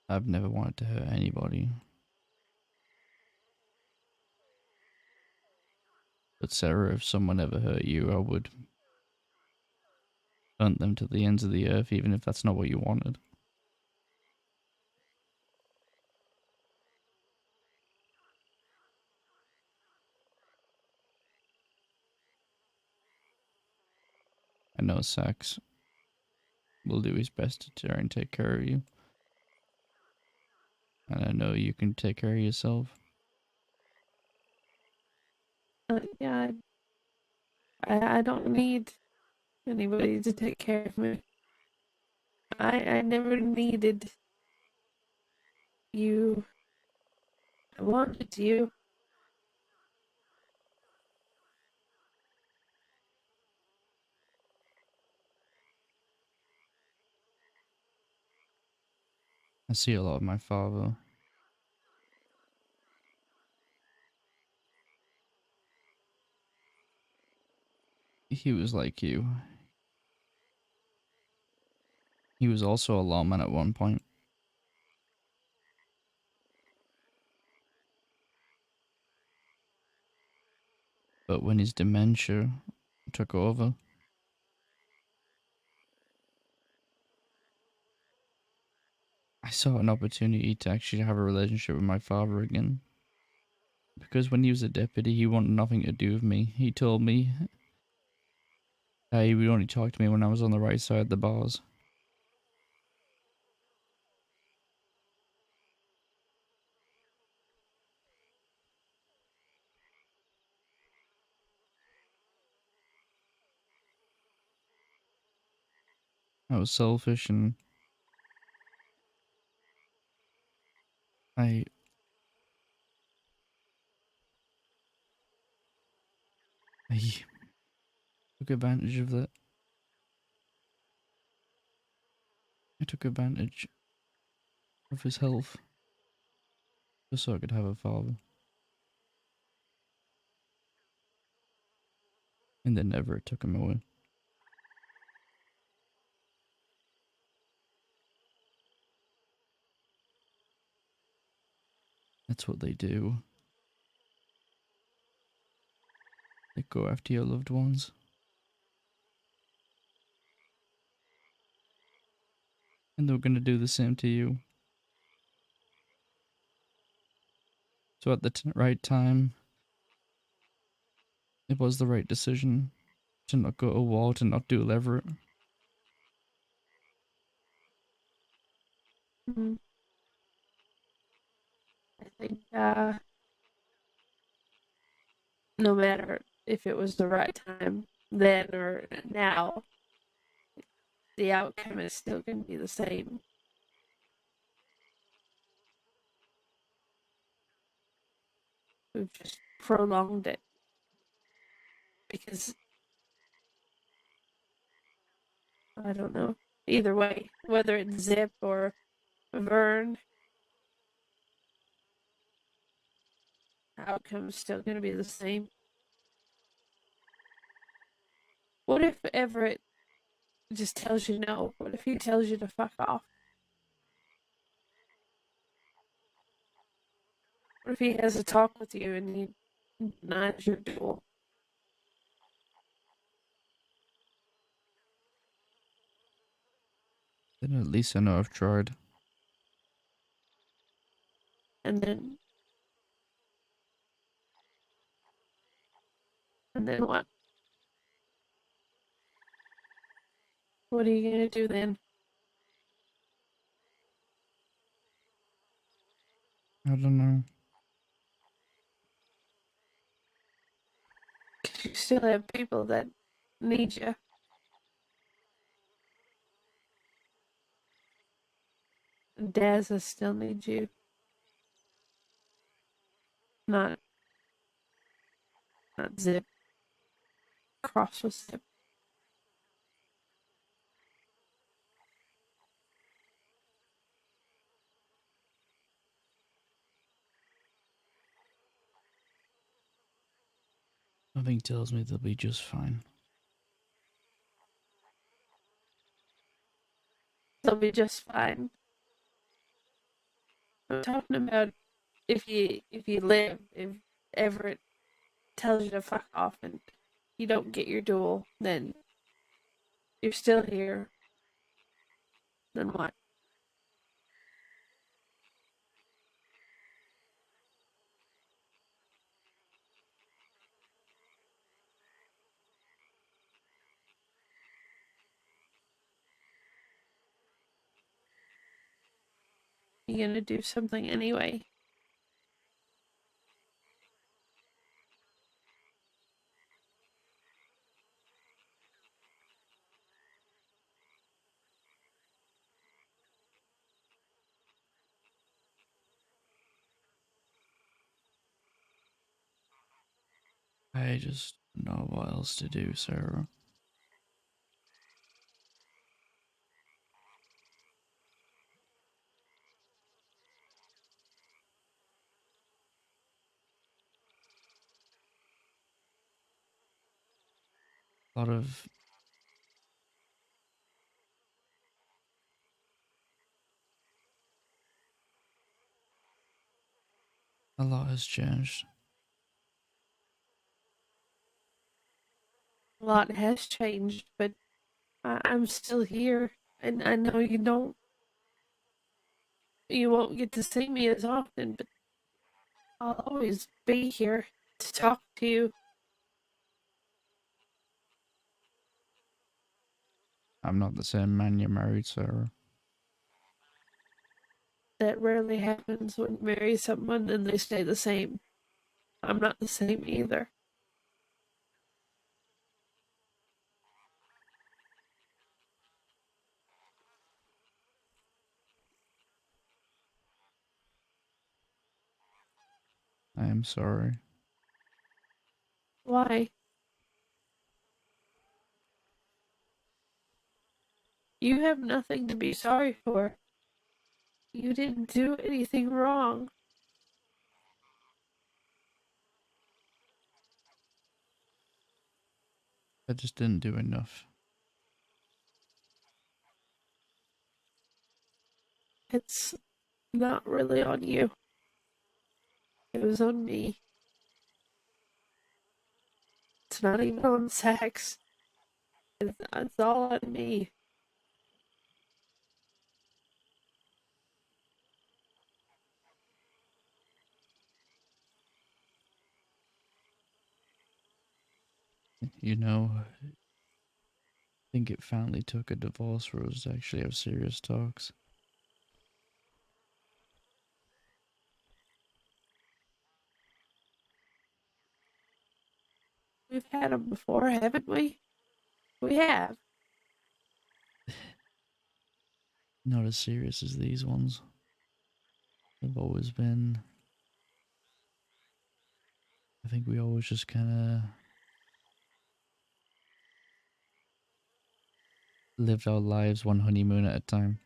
I've never wanted to hurt anybody. But Sarah, if someone ever hurt you, I would hunt them to the ends of the earth, even if that's not what you wanted. I know Sax will do his best to try and take care of you. And I know you can take care of yourself. Yeah, I don't need anybody to take care of me. I never needed you. I wanted you. I see a lot of my father. He was like you. He was also a lawman at one point. But when his dementia took over, I saw an opportunity to actually have a relationship with my father again. Because when he was a deputy, he wanted nothing to do with me. He told me that he would only talk to me when I was on the right side of the bars. I was selfish and I I took advantage of that. I took advantage of his health just so I could have a father. And then never took him away. That's what they do. They go after your loved ones. And they're gonna do the same to you. So at the right time, it was the right decision to not go to war, to not do Leverett. Mhm. I think no matter if it was the right time then or now, the outcome is still going to be the same. We've just prolonged it because I don't know. Either way, whether it's Zip or Vern, the outcome's still going to be the same. What if Everett just tells you no? What if he tells you to fuck off? What if he has a talk with you and he denies your duel? Then at least I know I've tried. And then what? What are you gonna do then? I don't know. You still have people that need you. Dazza still needs you. Not Zip. Cross with Zip. Nothing tells me they'll be just fine. They'll be just fine. I'm talking about if you live, if Everett tells you to fuck off and you don't get your duel, then you're still here. Then what? you gonna do something anyway? I just don't know what else to do, Sarah. A lot of a lot has changed. A lot has changed, but I'm still here, and I know you won't get to see me as often, but I'll always be here to talk to you. I'm not the same man you married, Sarah. That rarely happens when you marry someone and they stay the same. I'm not the same either. I am sorry. Why? You have nothing to be sorry for. You didn't do anything wrong. I just didn't do enough. It's not really on you. It was on me. It's not even on Sax. It's all on me. You know, I think it finally took a divorce for us to actually have serious talks. We've had them before, haven't we? We have. Not as serious as these ones. They've always been. I think we always just kind of lived our lives one honeymoon at a time.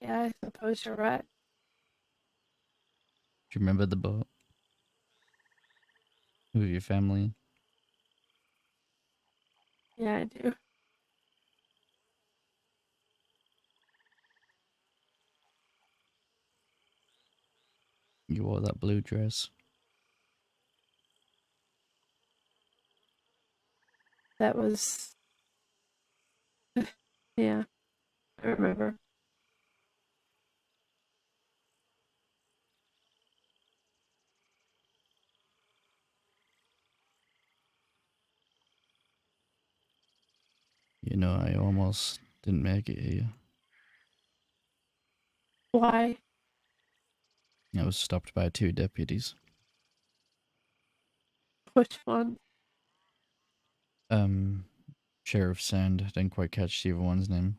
Yeah, I suppose you're right. Do you remember the boat with your family? Yeah, I do. You wore that blue dress. That was. Yeah, I remember. You know, I almost didn't make it here. Why? I was stopped by 2 deputies. Which one? Um, Sheriff Sand. Didn't quite catch the other one's name.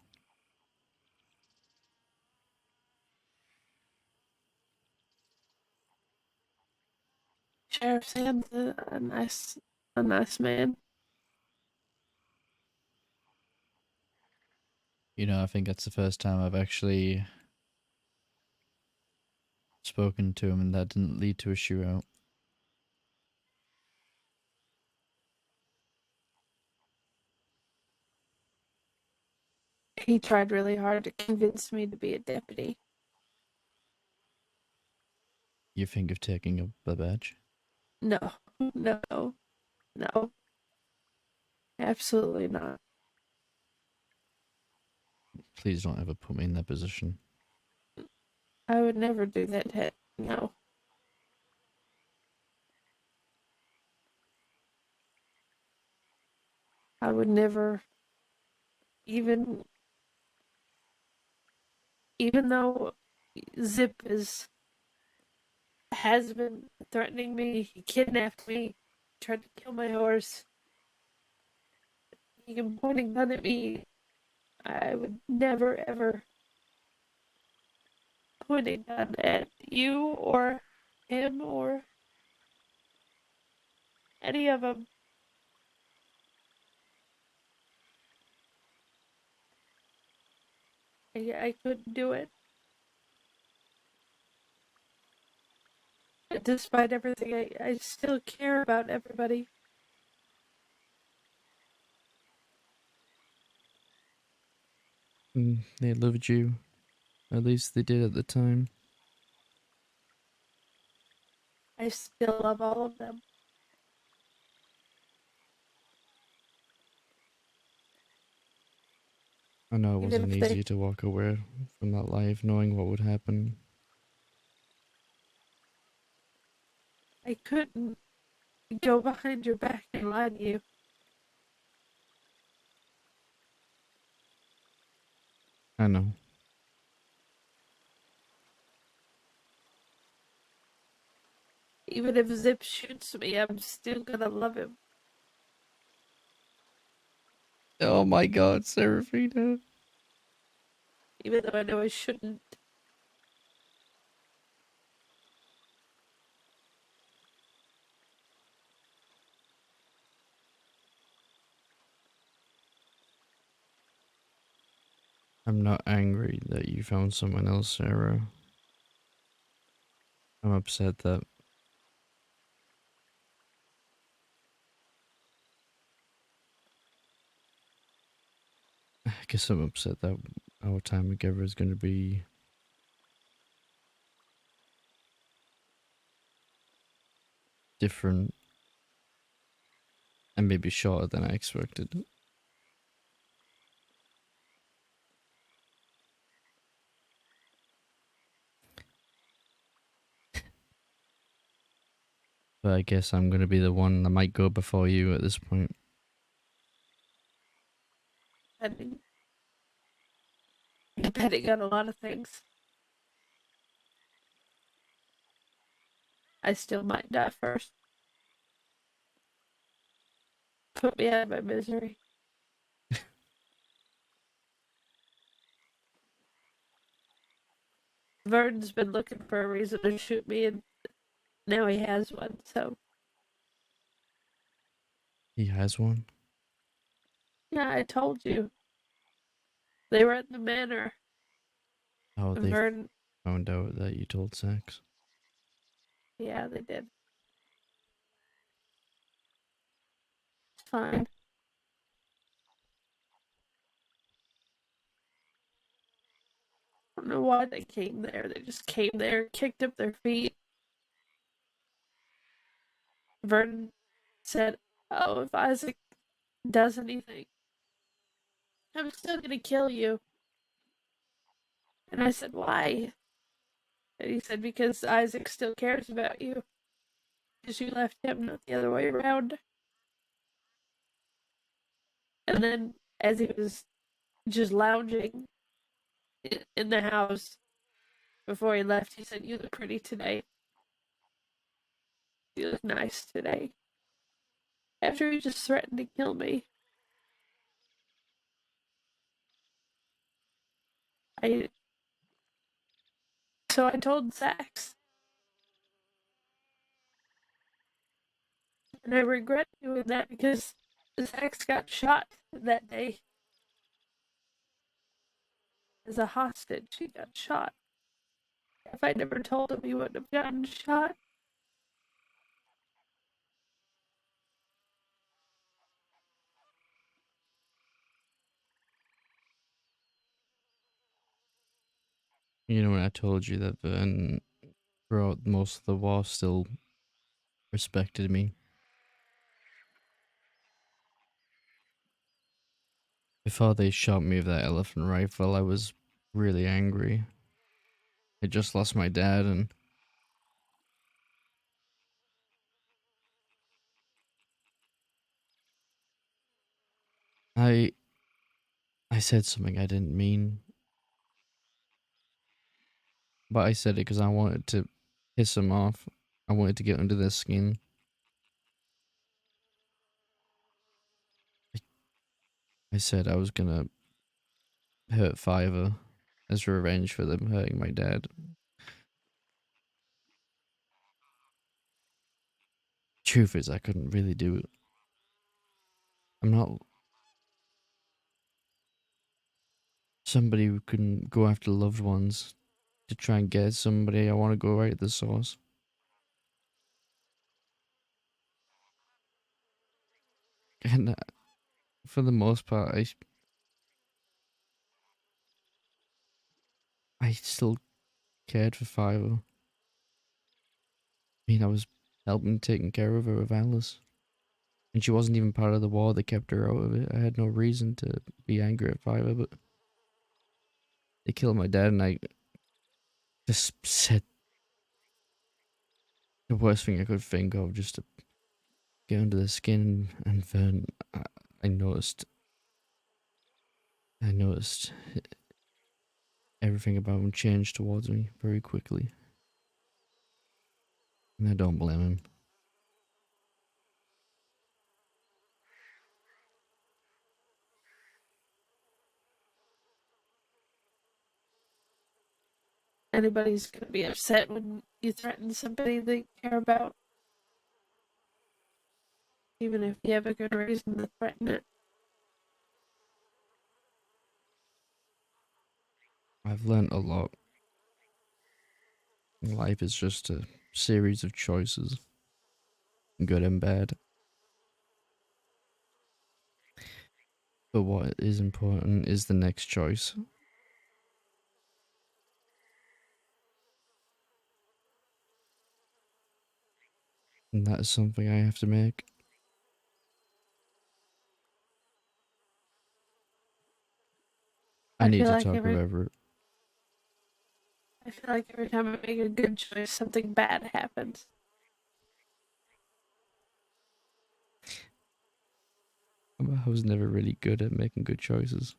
Sheriff Sam's a nice man. You know, I think that's the first time I've actually spoken to him and that didn't lead to a shootout. He tried really hard to convince me to be a deputy. You think of taking up the badge? No, no, no, absolutely not. Please don't ever put me in that position. I would never do that to him. No. I would never even even though Zip has been threatening me, he kidnapped me, tried to kill my horse, he can point a gun at me. I would never ever point a gun at you or him or any of them. I couldn't do it. Despite everything, I still care about everybody. They loved you. At least they did at the time. I still love all of them. I know it Even wasn't if easy to walk away from that life knowing what would happen. I couldn't go behind your back and lie to you. I know. Even if Zip shoots me, I'm still gonna love him. Oh my god, Serafina. Even though I know I shouldn't. I'm not angry that you found someone else, Sarah. I'm upset that I guess I'm upset that our time together is going to be different and maybe shorter than I expected. But I guess I'm going to be the one that might go before you at this point. Depending, depending on a lot of things. I still might die first. Put me out of my misery. Vern's been looking for a reason to shoot me, and now he has one, so. He has one? Yeah, I told you. They were at the manor. Oh, they Vern. found out that you told Sax. Yeah, they did. It's fine. I don't know why they came there. They just came there, kicked up their feet. Vern said, "Oh, if Isaac does anything, I'm still gonna kill you." And I said, "Why?" And he said, "Because Isaac still cares about you. Because you left him, not the other way around." And then, as he was just lounging in the house before he left, he said, "You look pretty today. You look nice today." After he just threatened to kill me, I so I told Sax, and I regret doing that because Sax got shot that day as a hostage. He got shot. If I never told him, he wouldn't have gotten shot. You know, when I told you that Vern throughout most of the war still respected me. Before they shot me with that elephant rifle, I was really angry. I just lost my dad and I said something I didn't mean, but I said it because I wanted to piss them off. I wanted to get under their skin. I said I was gonna hurt Fiverr as revenge for them hurting my dad. Truth is, I couldn't really do it. I'm not somebody who can go after loved ones to try and get somebody. I want to go right at the source. And for the most part, I still cared for Fiverr. I mean, I was helping taking care of her with Alice. And she wasn't even part of the war that kept her out of it. I had no reason to be angry at Fiverr, but they killed my dad, and I just said the worst thing I could think of just to get under the skin. And then I noticed. I noticed everything about him changed towards me very quickly. And I don't blame him. Anybody's gonna be upset when you threaten somebody they care about, even if you have a good reason to threaten it. I've learned a lot. Life is just a series of choices, good and bad. But what is important is the next choice. And that is something I have to make. I I need feel to like talk every about it. I feel like every time I make a good choice, something bad happens. I was never really good at making good choices.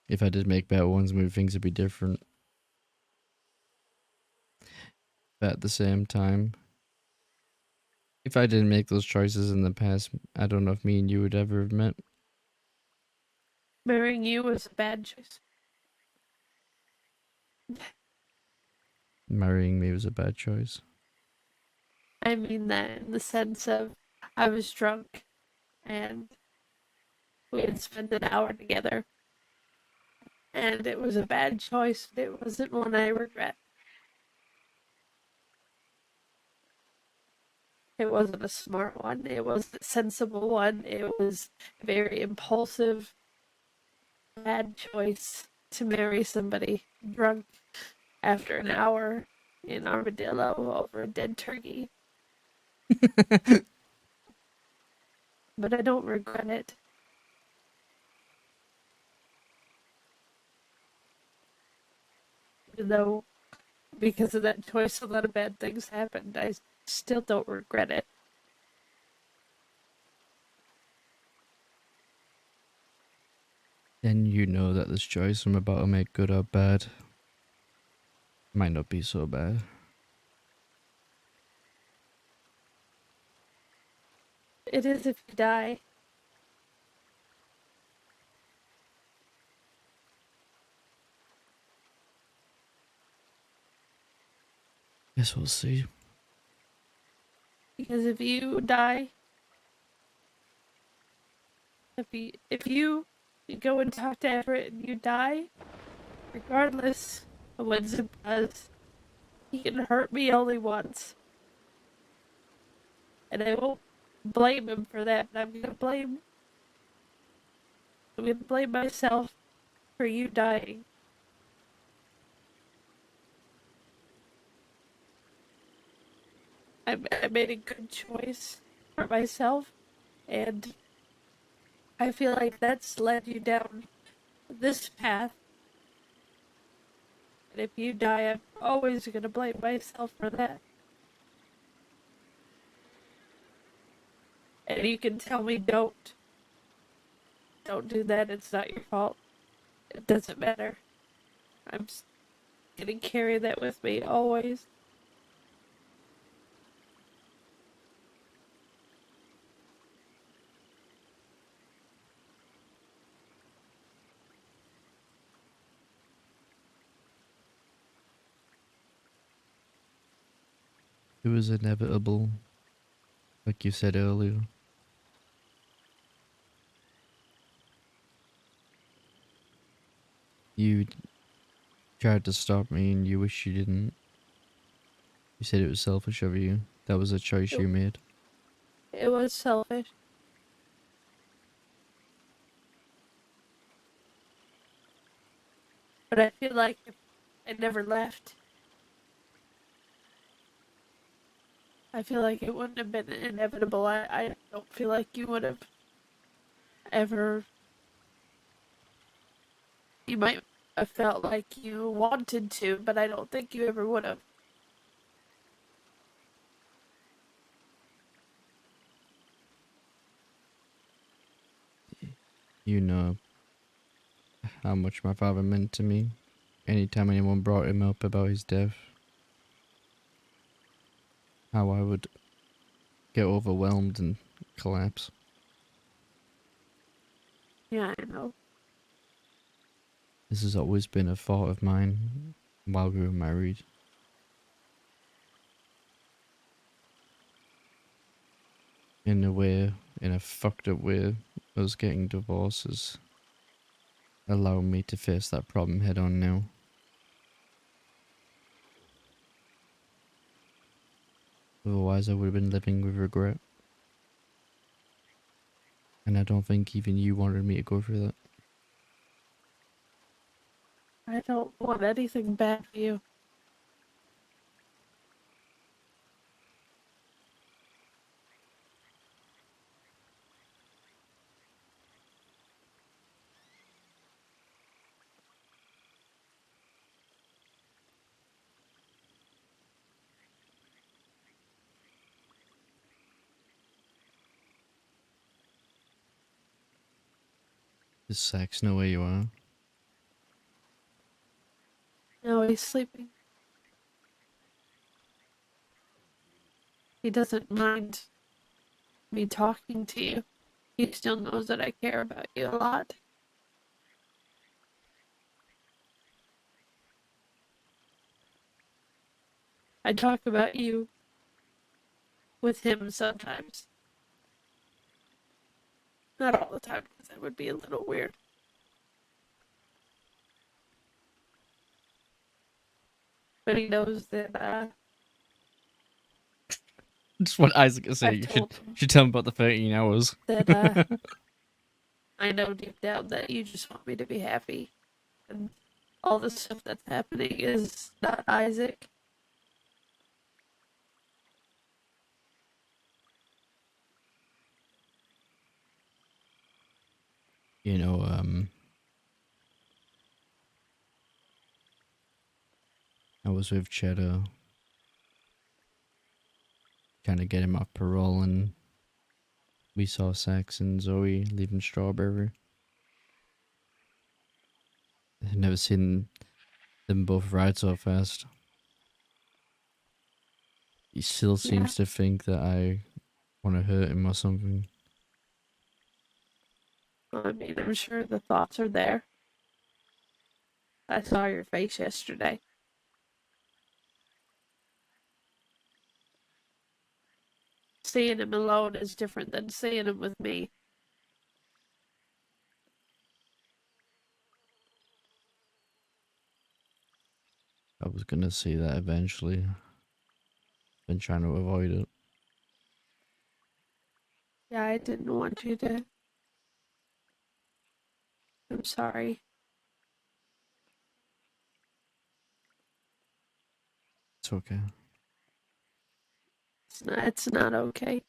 If I did make bad ones, maybe things would be different. But at the same time, if I didn't make those choices in the past, I don't know if me and you would ever have met. Marrying you was a bad choice. Marrying me was a bad choice. I mean that in the sense of I was drunk and we had spent an hour together, and it was a bad choice. It wasn't one I regret. It wasn't a smart one. It wasn't a sensible one. It was a very impulsive, bad choice to marry somebody drunk after an hour in Armadillo over a dead turkey. But I don't regret it. Even though, because of that choice, a lot of bad things happened, I still don't regret it. Then you know that this choice I'm about to make, good or bad, might not be so bad. It is if you die. Guess we'll see. Because if you die, if you go and talk to Everett and you die, regardless of what Zip does, he can hurt me only once. And I won't blame him for that, but I'm gonna blame myself for you dying. I made a good choice for myself, and I feel like that's led you down this path. And if you die, I'm always gonna blame myself for that. And you can tell me don't do that, it's not your fault. It doesn't matter. I'm gonna carry that with me always. It was inevitable, like you said earlier. You tried to stop me and you wish you didn't. You said it was selfish of you. That was a choice It, you made. it was selfish. But I feel like if I never left, I feel like it wouldn't have been inevitable. I don't feel like you would have ever. You might have felt like you wanted to, but I don't think you ever would have. You know how much my father meant to me. Anytime anyone brought him up about his death, how I would get overwhelmed and collapse. Yeah, I know. This has always been a thought of mine while we were married. In a way, in a fucked up way, us getting divorced has allowed me to face that problem head on now. Otherwise, I would have been living with regret. And I don't think even you wanted me to go through that. I don't want anything bad for you. Does Sax know where you are? No, he's sleeping. He doesn't mind me talking to you. He still knows that I care about you a lot. I talk about you with him sometimes. Not all the time, because that would be a little weird. But he knows that Just what Isaac is saying. I've You told him should tell him about the 13 hours. that I know deep down that you just want me to be happy. And all the stuff that's happening is not Isaac. You know, I was with Cheddar, trying to get him off parole, and we saw Sax and Zoe leaving Strawberry. I've never seen them both ride so fast. He still seems to think that I want to hurt him or something. I mean, I'm sure the thoughts are there. I saw your face yesterday. Seeing him alone is different than seeing him with me. I was gonna see that eventually. Been trying to avoid it. Yeah, I didn't want you to. I'm sorry. It's okay. It's not okay.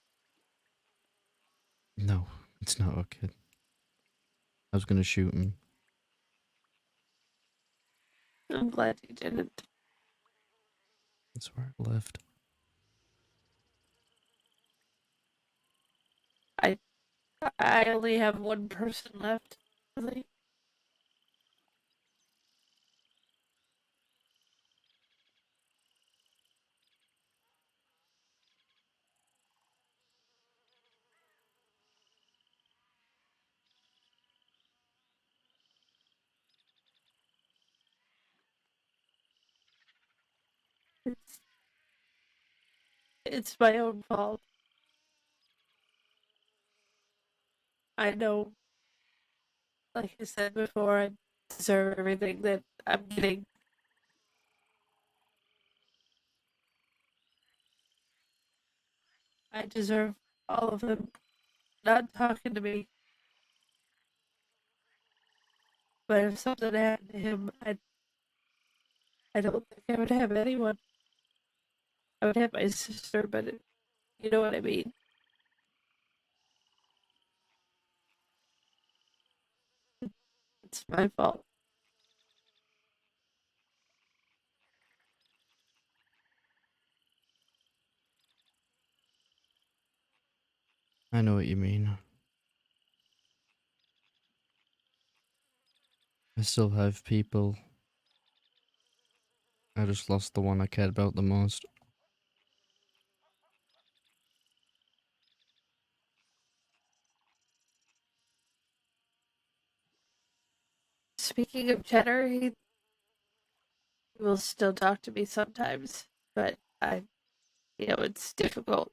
No, it's not okay. I was gonna shoot him. I'm glad you didn't. That's where I left. I only have one person left. Really. It's it's my own fault. I know, like I said before, I deserve everything that I'm getting. I deserve all of them not talking to me. But if something happened to him, I don't think I would have anyone. I would have my sister, but you know what I mean. It's my fault. I know what you mean. I still have people. I just lost the one I cared about the most. Speaking of Cheddar, he will still talk to me sometimes, but it's difficult.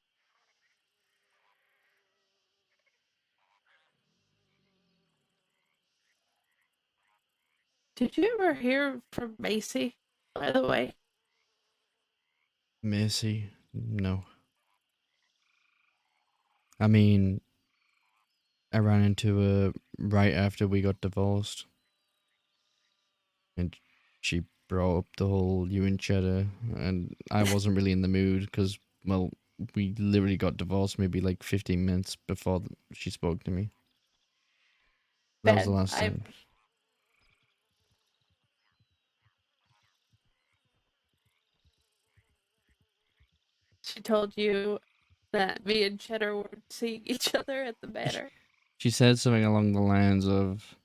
Did you ever hear from Macy, by the way? Macy? No. I mean, I ran into her right after we got divorced. And she brought up the whole you and Cheddar, and I wasn't really in the mood because, well, we literally got divorced maybe like 15 minutes before she spoke to me. That was the Ben, last time. she told you that me and Cheddar were seeing each other at the manor. She said something along the lines of,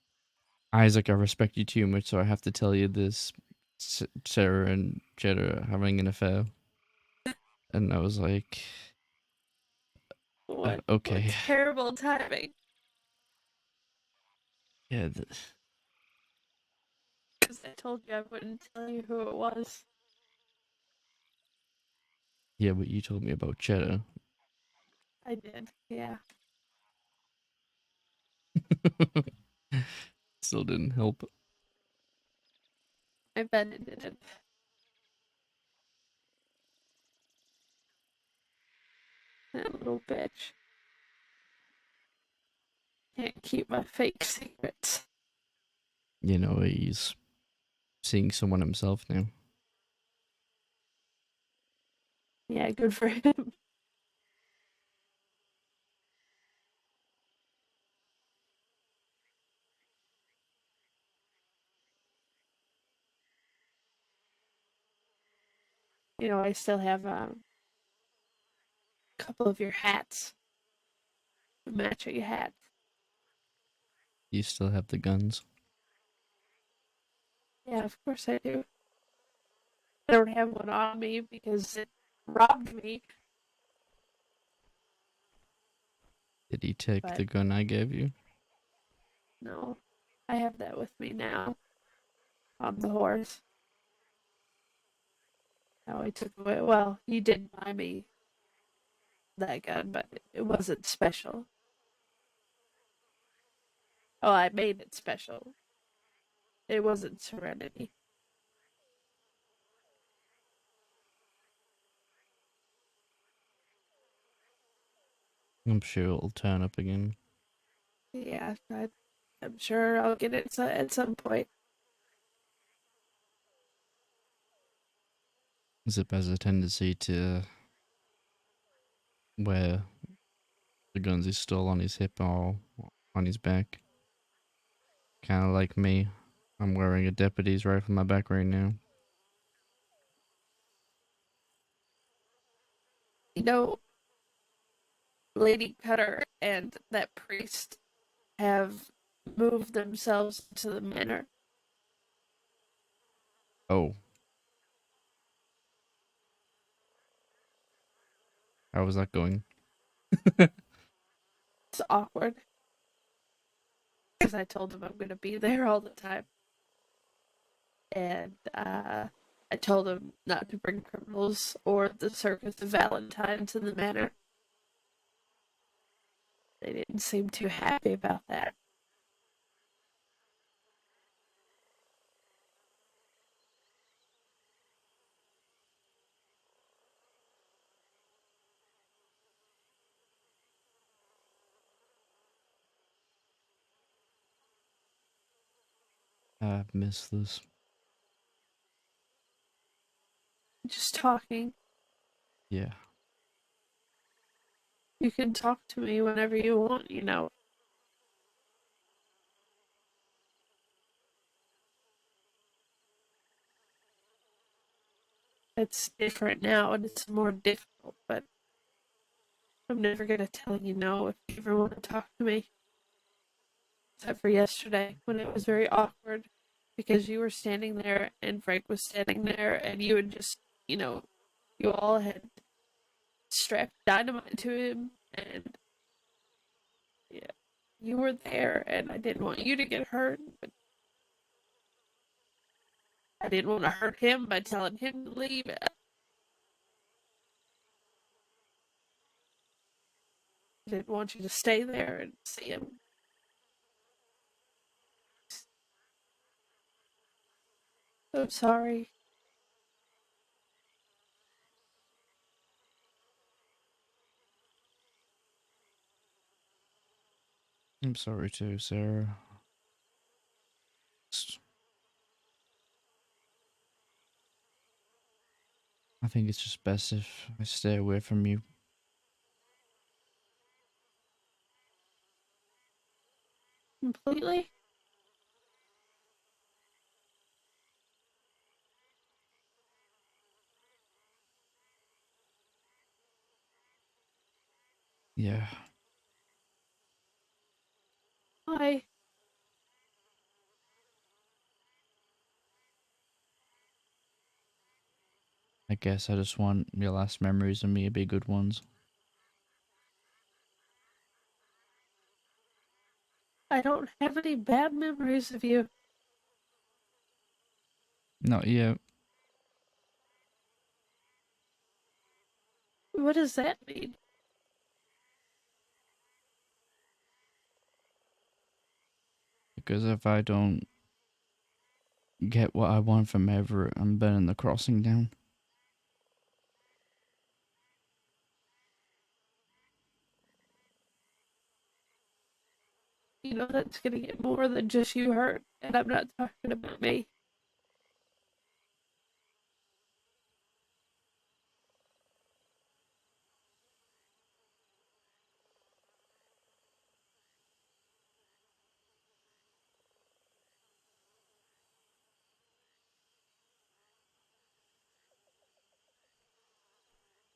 Isaac, I respect you too much, so I have to tell you this. Sarah and Cheddar are having an affair. And I was like, What okay. terrible timing. Yeah, Because I told you I wouldn't tell you who it was. yeah, but you told me about Cheddar. I did, yeah. Still didn't help. I bet it didn't. That little bitch. Can't keep my fake secrets. You know, he's seeing someone himself now. Yeah, good for him. I still have a couple of your hats. Matching hats. You still have the guns. Yeah, of course I do. I don't have one on me because it robbed me, Did he take but the gun I gave you? no. I have that with me now on the horse. How I took away. Well, he did buy me that gun, but it wasn't special. Oh, I made it special. It wasn't Serenity. I'm sure it'll turn up again. Yeah, I'm sure I'll get it at some point. Zip has a tendency to wear the guns he stole on his hip or on his back. Kind of like me. I'm wearing a deputy's rifle on my back right now. You know, Lady Cutter and that priest have moved themselves to the manor. Oh. How was that going? It's awkward. Because I told them I'm going to be there all the time. And I told them not to bring criminals or the Circus of Valentine to the manor. They didn't seem too happy about that. I've missed this. Just talking. Yeah. You can talk to me whenever you want, you know. It's different now and it's more difficult, but I'm never going to tell you no if you ever want to talk to me. Except for yesterday when it was very awkward because you were standing there and Frank was standing there and you had just, you know, you all had strapped dynamite to him and yeah, you were there and I didn't want you to get hurt, but I didn't want to hurt him by telling him to leave. I didn't want you to stay there and see him. I'm sorry. I'm sorry too, Sarah. I think it's just best if I stay away from you. Completely? Yeah. Why? I guess I just want your last memories of me to be good ones. I don't have any bad memories of you. Not yet. What does that mean? Because if I don't get what I want from Everett, I'm burning the crossing down. You know that's gonna get more than just you hurt, and I'm not talking about me.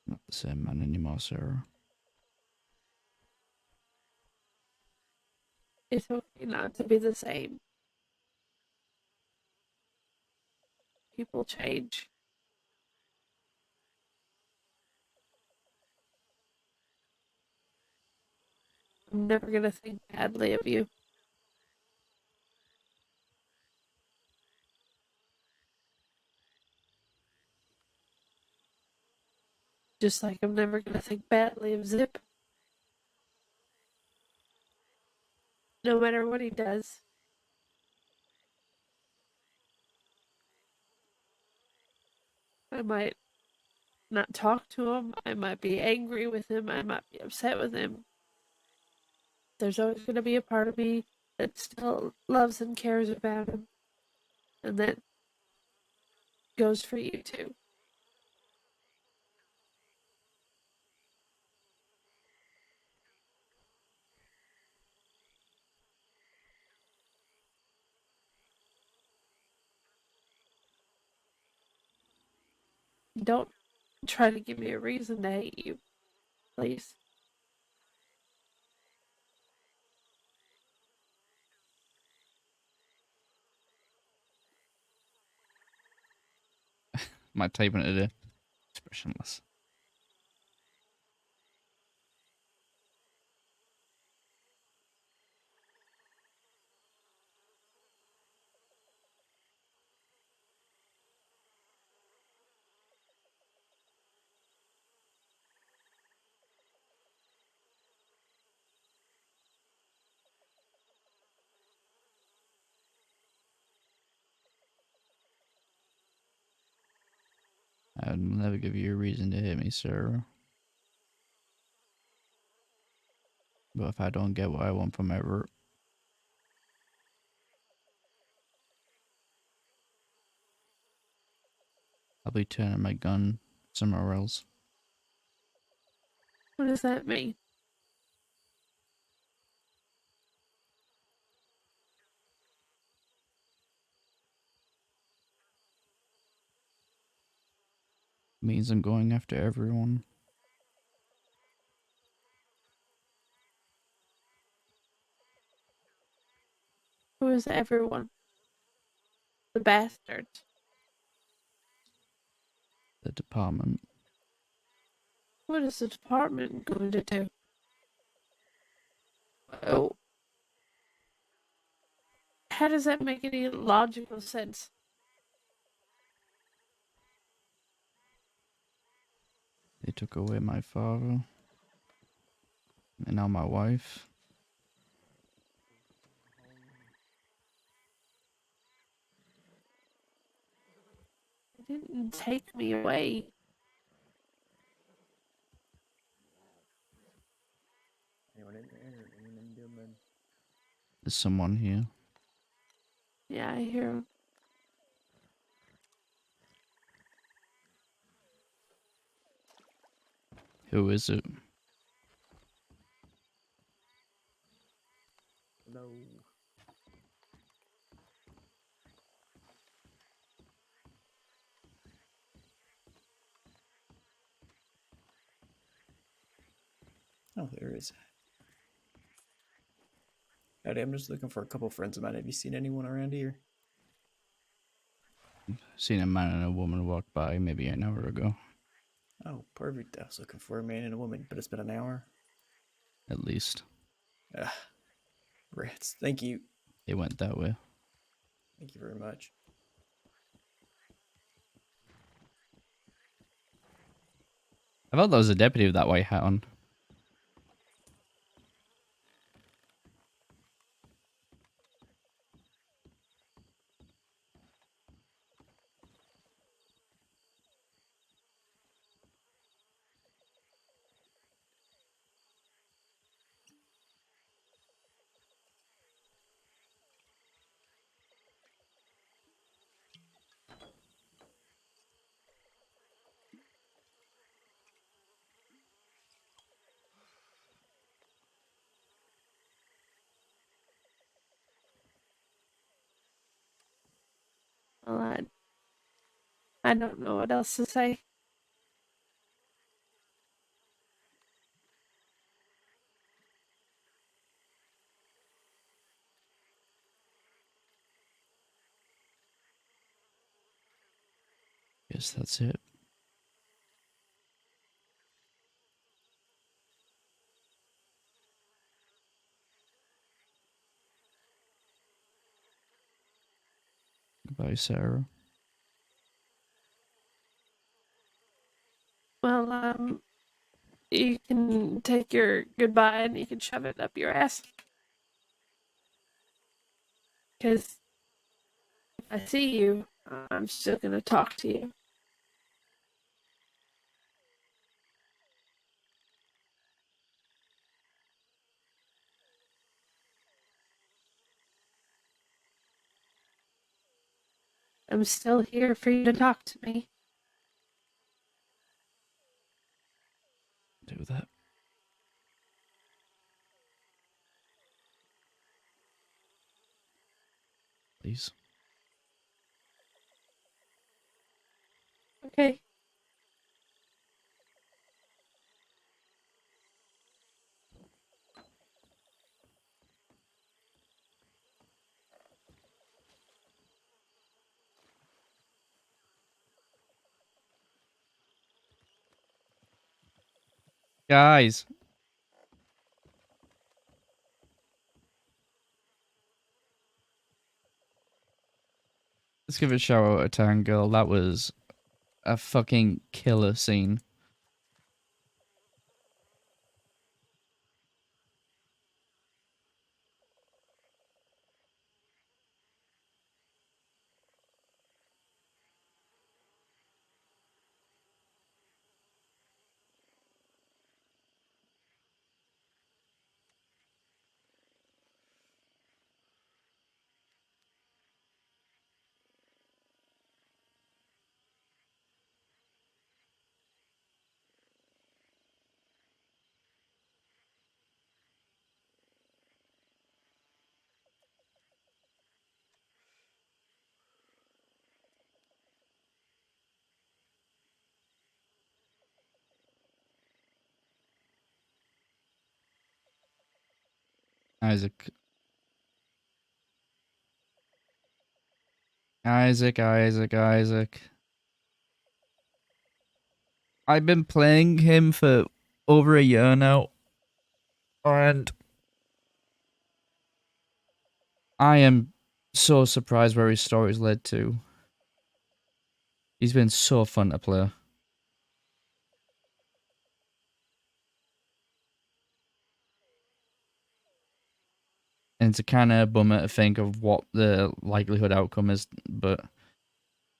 Not the same man anymore, Sarah. It's okay not to be the same. People change. I'm never gonna think badly of you. Just like I'm never gonna think badly of Zip. No matter what he does. I might not talk to him. I might be angry with him. I might be upset with him. There's always gonna be a part of me that still loves and cares about him. And that goes for you too. Don't try to give me a reason to hate you, please. Am I typing it in? Expressionless. I'd never give you a reason to hit me, Sarah. But if I don't get what I want from Everett, I'll be turning my gun somewhere else. What does that mean? It means I'm going after everyone. Who is everyone? The bastards. The department. What is the department going to do? Oh, how does that make any logical sense? They took away my father. And now my wife. They didn't take me away. Anyone in there? Anyone in the building? There's someone here. Yeah, I hear 'em. Who is it? Hello. Oh, there is. Howdy, I'm just looking for a couple friends of mine. Have you seen anyone around here? Seen a man and a woman walk by maybe an hour ago. Oh, perfect. I was looking for a man and a woman, but it's been an hour. At least. Ah, rats. Thank you. They went that way. Thank you very much. I thought there was a deputy with that white hat on. Well, I don't know what else to say. Guess that's it. Goodbye, Sarah. Well, you can take your goodbye and you can shove it up your ass. Because if I see you, I'm still gonna talk to you. I'm still here for you to talk to me. Do that. Please. Okay. Guys. Let's give a shout out to Tangle. That was a fucking killer scene. Isaac. Isaac. I've been playing him for over a year now, and I am so surprised where his story's led to. He's been so fun to play. And it's a kind of bummer to think of what the likelihood outcome is, but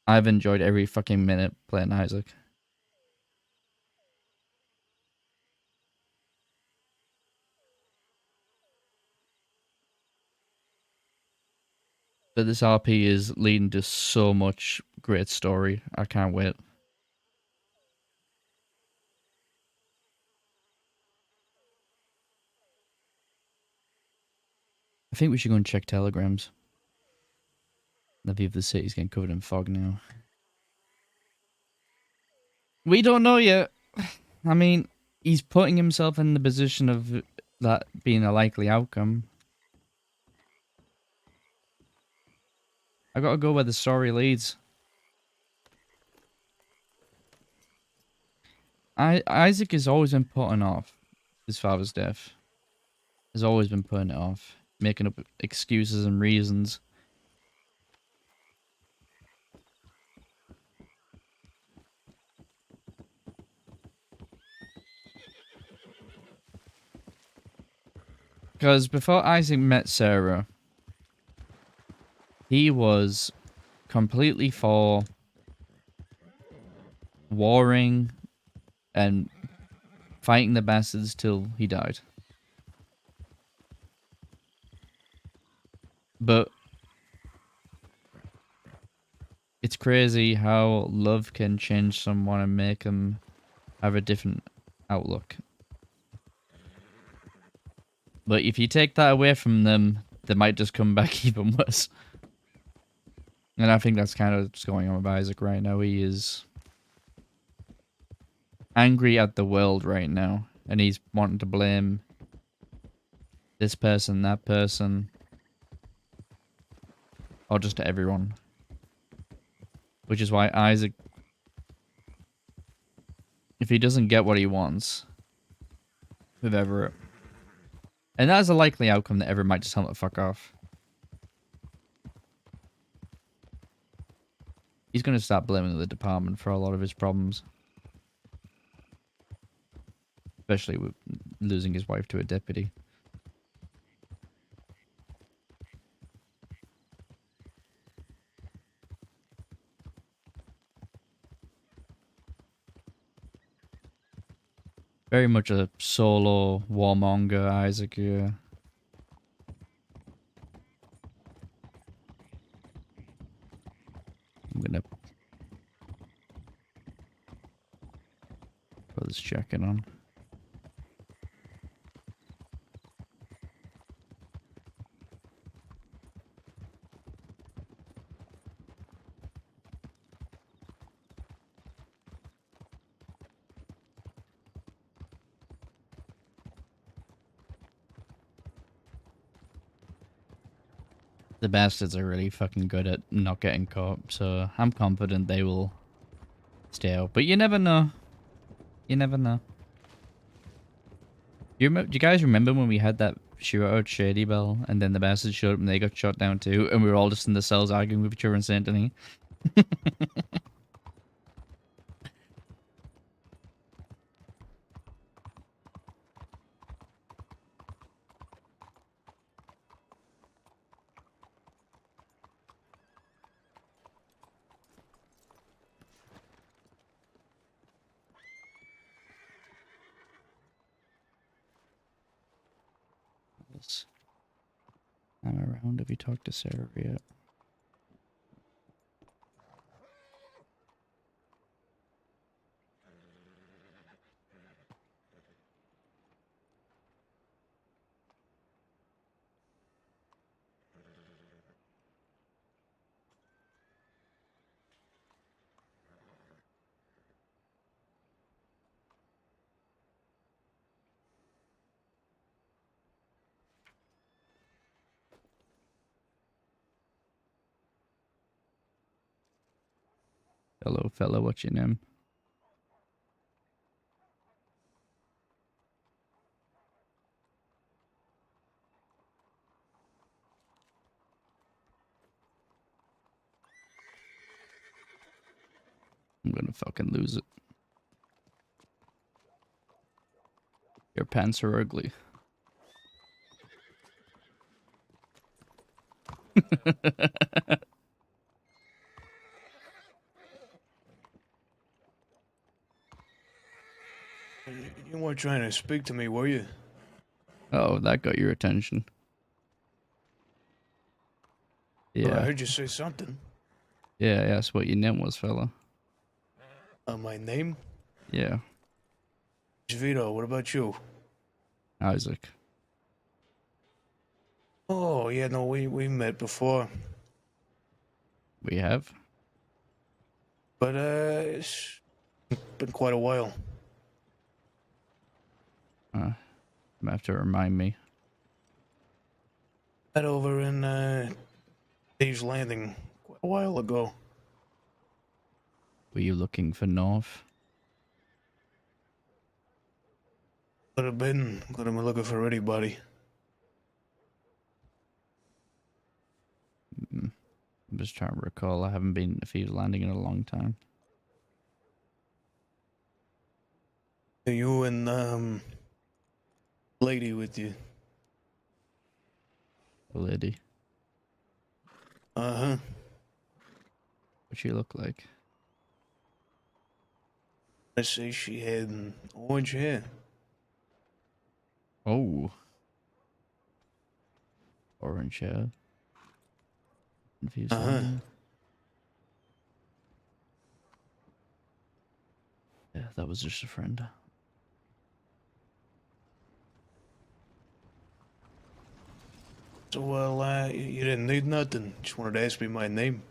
I've enjoyed every fucking minute playing Isaac. But this RP is leading to so much great story. I can't wait. I think we should go and check telegrams. The view of the city's getting covered in fog now. We don't know yet. I mean, he's putting himself in the position of that being a likely outcome. I gotta go where the story leads. Isaac has always been putting off his father's death. Has always been putting it off, making up excuses and reasons. Because before Isaac met Sarah, he was completely for warring and fighting the bastards till he died. But it's crazy how love can change someone and make them have a different outlook. But if you take that away from them, they might just come back even worse. And I think that's kind of what's going on with Isaac right now. He is angry at the world right now. And he's wanting to blame this person, that person. Or just to everyone. Which is why Isaac, if he doesn't get what he wants with Everett, and that is a likely outcome that Everett might just tell him to fuck off. He's going to start blaming the department for a lot of his problems. Especially with losing his wife to a deputy. Very much a solo warmonger, Isaac, yeah. I'm gonna put this jacket on. The bastards are really fucking good at not getting caught, so I'm confident they will stay out. But you never know. You never know. Do you guys remember when we had that shootout at Shady Bell, and then the bastards showed up and they got shot down too, and we were all just in the cells arguing with each other in Saint Denis? I'm around. Have you talked to Sarah yet? Hello, fella. What's your name? I'm gonna fucking lose it. Your pants are ugly. You weren't trying to speak to me, were you? Oh, that got your attention. Well, I Yeah. heard you say something. Yeah, that's what your name was, fella. My name? Yeah. Vito, what about you? Isaac. Oh, yeah, no, we met before. We have? But, it's been quite a while. You have to remind me. Met over in, Dave's Landing quite a while ago. Were you looking for North? Could have been looking for anybody. I'm just trying to recall. I haven't been to Thieves Landing in a long time. You and, lady with you. The lady. Uh-huh. What she look like? I say she had orange hair. Oh. Orange hair. Thieves Uh-huh. Landing. Yeah, that was just a friend. So, well, you didn't need nothing. Just wanted to ask me my name.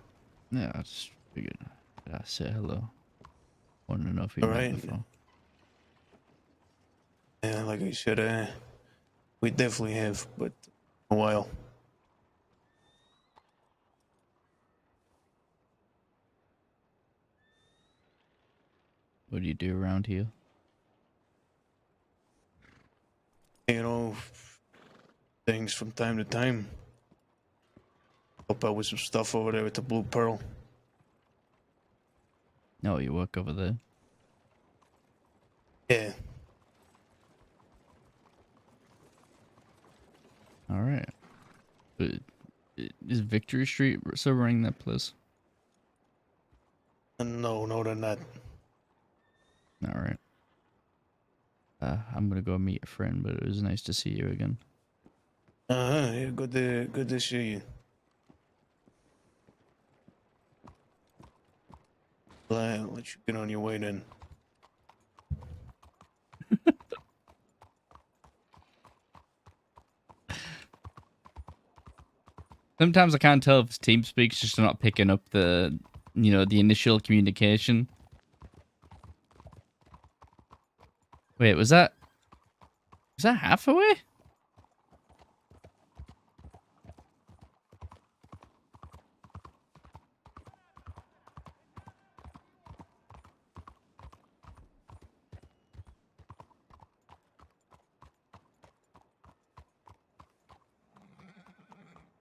Yeah, I just figured I'd say hello. Wanted to know if we met Alright. before. Yeah, like I said, we definitely have, but a while. What do you do around here? You know, things from time to time. Help out with some stuff over there with the Blue Pearl. No, you work over there. Yeah. All right. Is Victory Street still running that place? No, they're not. All right. I'm gonna go meet a friend, but it was nice to see you again. Uh-huh, yeah, good to see you. Well, I'll let you get on your way then. Sometimes I can't tell if it's TeamSpeak's just not picking up the, the initial communication. Wait, was that half away?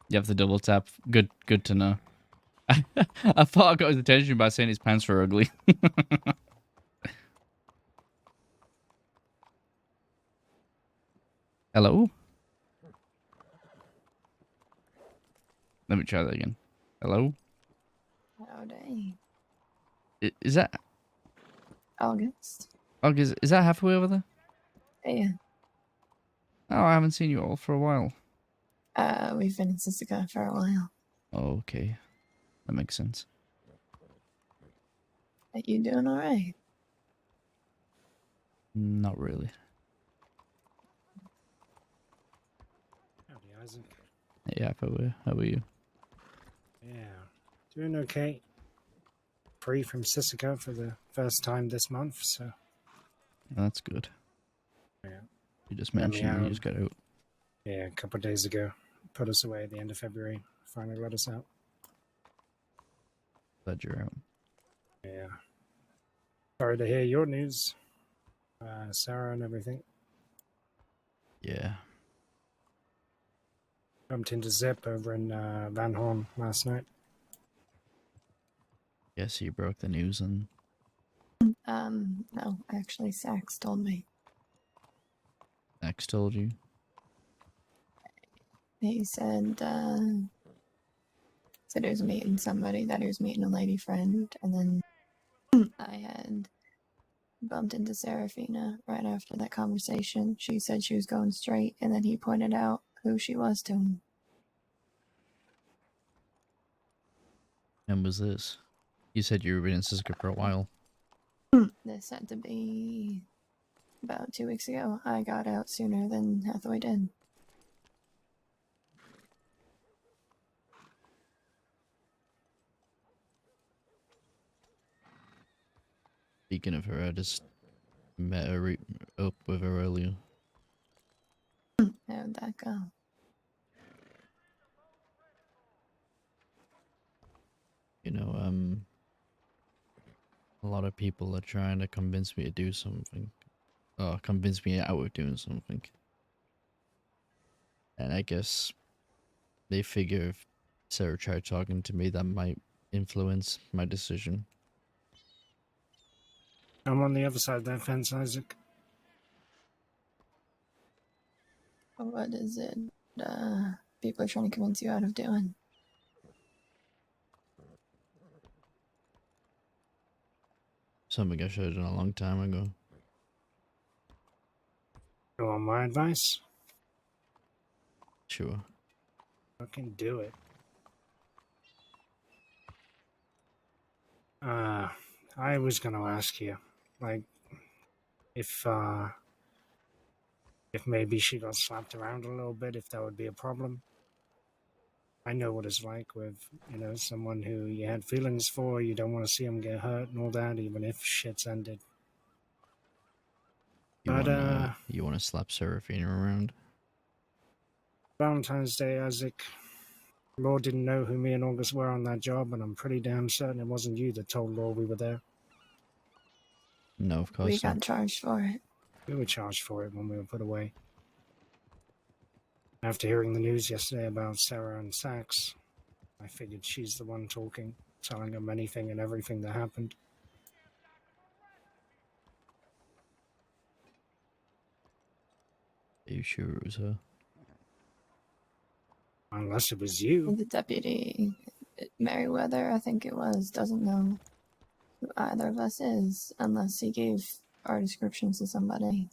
You have to double tap. Good to know. I thought I got his attention by saying his pants were ugly. Hello? Let me try that again. Hello? Howdy. Is that... August. Oh, is that halfway over there? Yeah. Oh, I haven't seen you all for a while. We've been in Sisika for a while. Oh, okay. That makes sense. Are you doing alright? Not really. Howdy, Isaac. Yeah, how are you? Yeah, doing okay. Free from Sisika for the first time this month, so That's good. yeah. You just Let me mentioned you out. just got out. Yeah, a couple of days ago, put us away at the end of February. Finally let us out. Glad you're out. Yeah. Sorry to hear your news, Sarah and everything. Yeah. Bumped into Zip over in Van Horn last night. Guess you broke the news and No, actually, Sax told me. Max told you. He said he was meeting somebody, that he was meeting a lady friend, and then I had bumped into Serafina right after that conversation. She said she was going straight, and then he pointed out who she was to him. And was this? You said you were in Siska for a while. This had to be about 2 weeks ago. I got out sooner than Hathaway did. Speaking of her, I just met her up with her earlier. How'd that go? You know, a lot of people are trying to convince me to do something. Convince me out of doing something. And I guess they figure if Sarah tried talking to me, that might influence my decision. I'm on the other side of that fence, Isaac. What is it people are trying to convince you out of doing? Something I should have done a long time ago. You want my advice? Sure. Fucking do it. I was gonna ask you, like, if maybe she got slapped around a little bit, if that would be a problem. I know what it's like with, someone who you had feelings for, you don't want to see them get hurt and all that, even if shit's ended. You But, wanna slap Serafina around? Valentine's Day, Isaac, Law didn't know who me and August were on that job, and I'm pretty damn certain it wasn't you that told Law we were there. No, of course We not. got charged for it. We were charged for it when we were put away. After hearing the news yesterday about Sarah and Sax, I figured she's the one talking, telling them anything and everything that happened. Are you sure it was her? Unless it was you. The deputy, Merriweather, I think it was, doesn't know who either of us is unless he gave our descriptions to somebody.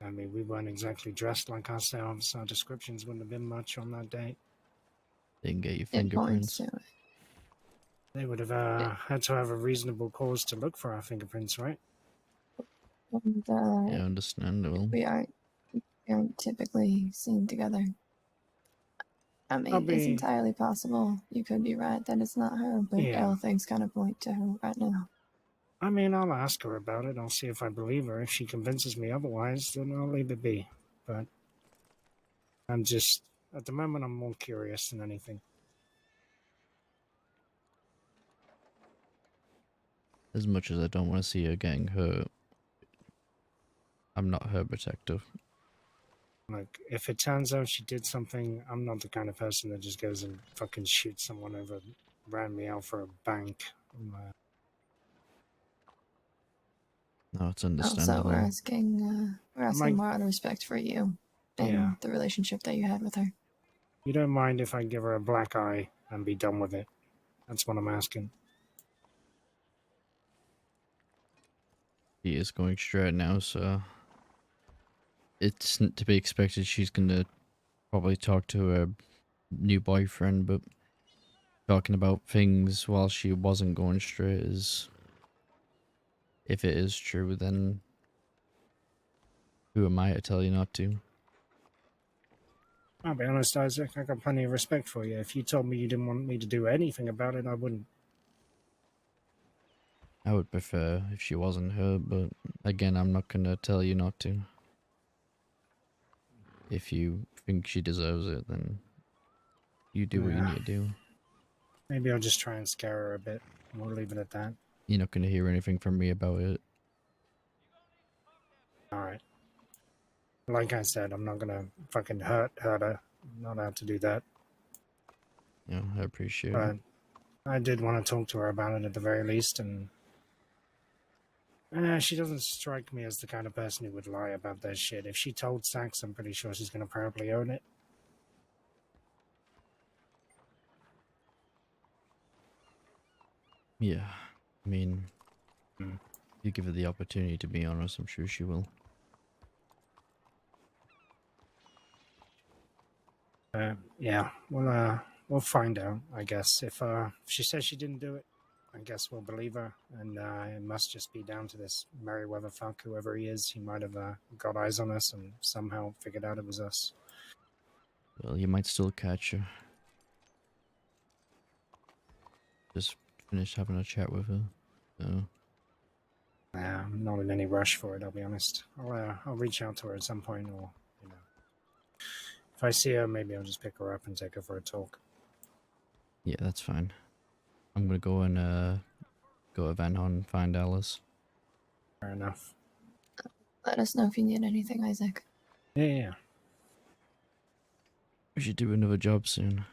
I mean, we weren't exactly dressed like ourselves. Our descriptions wouldn't have been much on that day. Didn't get your It points fingerprints. to it. They would have had to have a reasonable cause to look for our fingerprints, right? And, Yeah, understandable. we aren't typically seen together. I mean, it's entirely possible you could be right that it's not her, but Yeah. all things kind of point to her right now. I mean, I'll ask her about it. I'll see if I believe her. If she convinces me otherwise, then I'll leave it be. But I'm just, at the moment, I'm more curious than anything. As much as I don't want to see her getting hurt, I'm not her protector. Like, if it turns out she did something, I'm not the kind of person that just goes and fucking shoots someone over, ran me out for a bank. No, it's Also, understandable. we're asking Mike- more out of respect for you and Yeah. the relationship that you had with her. You don't mind if I give her a black eye and be done with it? That's what I'm asking. He is going straight now, so it's to be expected she's gonna probably talk to her new boyfriend, but talking about things while she wasn't going straight is, if it is true, then who am I to tell you not to? I'll be honest, Isaac, I got plenty of respect for you. If you told me you didn't want me to do anything about it, I wouldn't. I would prefer if she wasn't hurt, but again, I'm not gonna tell you not to. If you think she deserves it, then you do what you Yeah. need to do. Maybe I'll just try and scare her a bit. We'll leave it at that. You're not gonna hear anything from me about it. Alright. Like I said, I'm not gonna fucking hurt her. I'm not out to do that. Yeah, I appreciate But it. I did want to talk to her about it at the very least, and she doesn't strike me as the kind of person who would lie about that shit. If she told Sax, I'm pretty sure she's gonna probably own it. Yeah, I mean, Hmm. you give her the opportunity to be honest, I'm sure she will. Yeah, we'll find out, I guess. If she says she didn't do it, I guess we'll believe her, and it must just be down to this Merryweather fuck, whoever he is. He might have got eyes on us and somehow figured out it was us. Well, you might still catch her. Just finished having a chat with her. So, I'm not in any rush for it, I'll be honest. I'll reach out to her at some point, or if I see her, maybe I'll just pick her up and take her for a talk. yeah, that's fine. I'm gonna go and go to Van Horn and find Alice. Fair enough. Let us know if you need anything, Isaac. Yeah. We should do another job soon.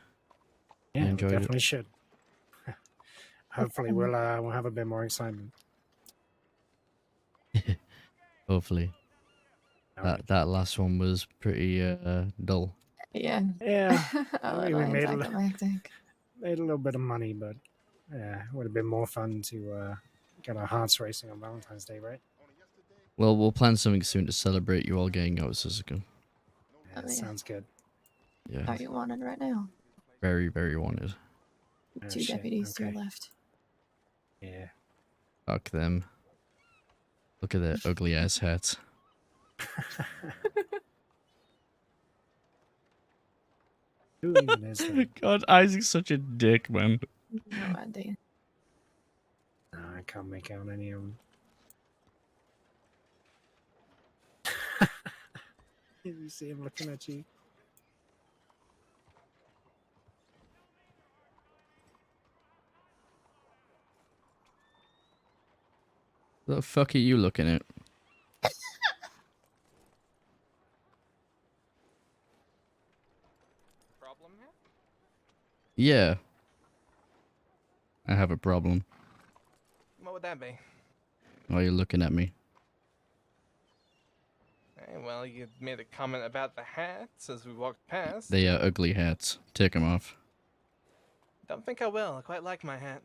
Yeah, we enjoyed it. definitely should. Hopefully, we'll have a bit more excitement. Hopefully. That last one was pretty dull. Yeah. Yeah, A I mean, little we made anticlimactic. made a little bit of money, but yeah, it would have been more fun to get our hearts racing on Valentine's Day, right? Well, we'll plan something soon to celebrate you all getting out, Suzuka. Yeah, Oh, yeah. sounds good. Yeah, Are you wanted right now? very, very wanted. Oh, Two shit, deputies to your okay. left. Yeah. Fuck them. Look at their ugly ass hats. Who even is that? God, Isaac's such a dick, man. No idea. No, I can't make out any of them. You see him looking at you. The fuck are you looking at? Problem here? Yeah. I have a problem. What would that be? Why are you looking at me? Well, you made a comment about the hats as we walked past. They are ugly hats. Take them off. Don't think I will. I quite like my hat.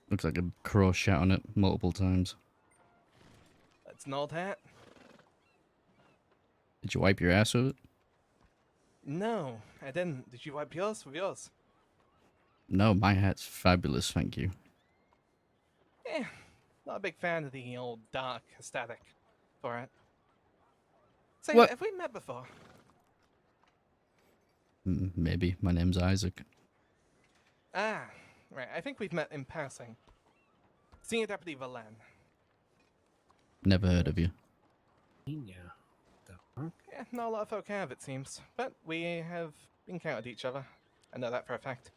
Looks like a crow shat on it multiple times. That's an old hat? Did you wipe your ass with it? No, I didn't. Did you wipe yours with yours? No, my hat's fabulous, thank you. Eh, not a big fan of the old dark aesthetic for it. Say, What? have we met before? Maybe. My name's Isaac. Ah, right. I think we've met in passing. Senior Deputy Valan. Never heard of you. Yeah. The fuck? Yeah, not a lot of folk have, it seems. But we have encountered each other. I know that for a fact.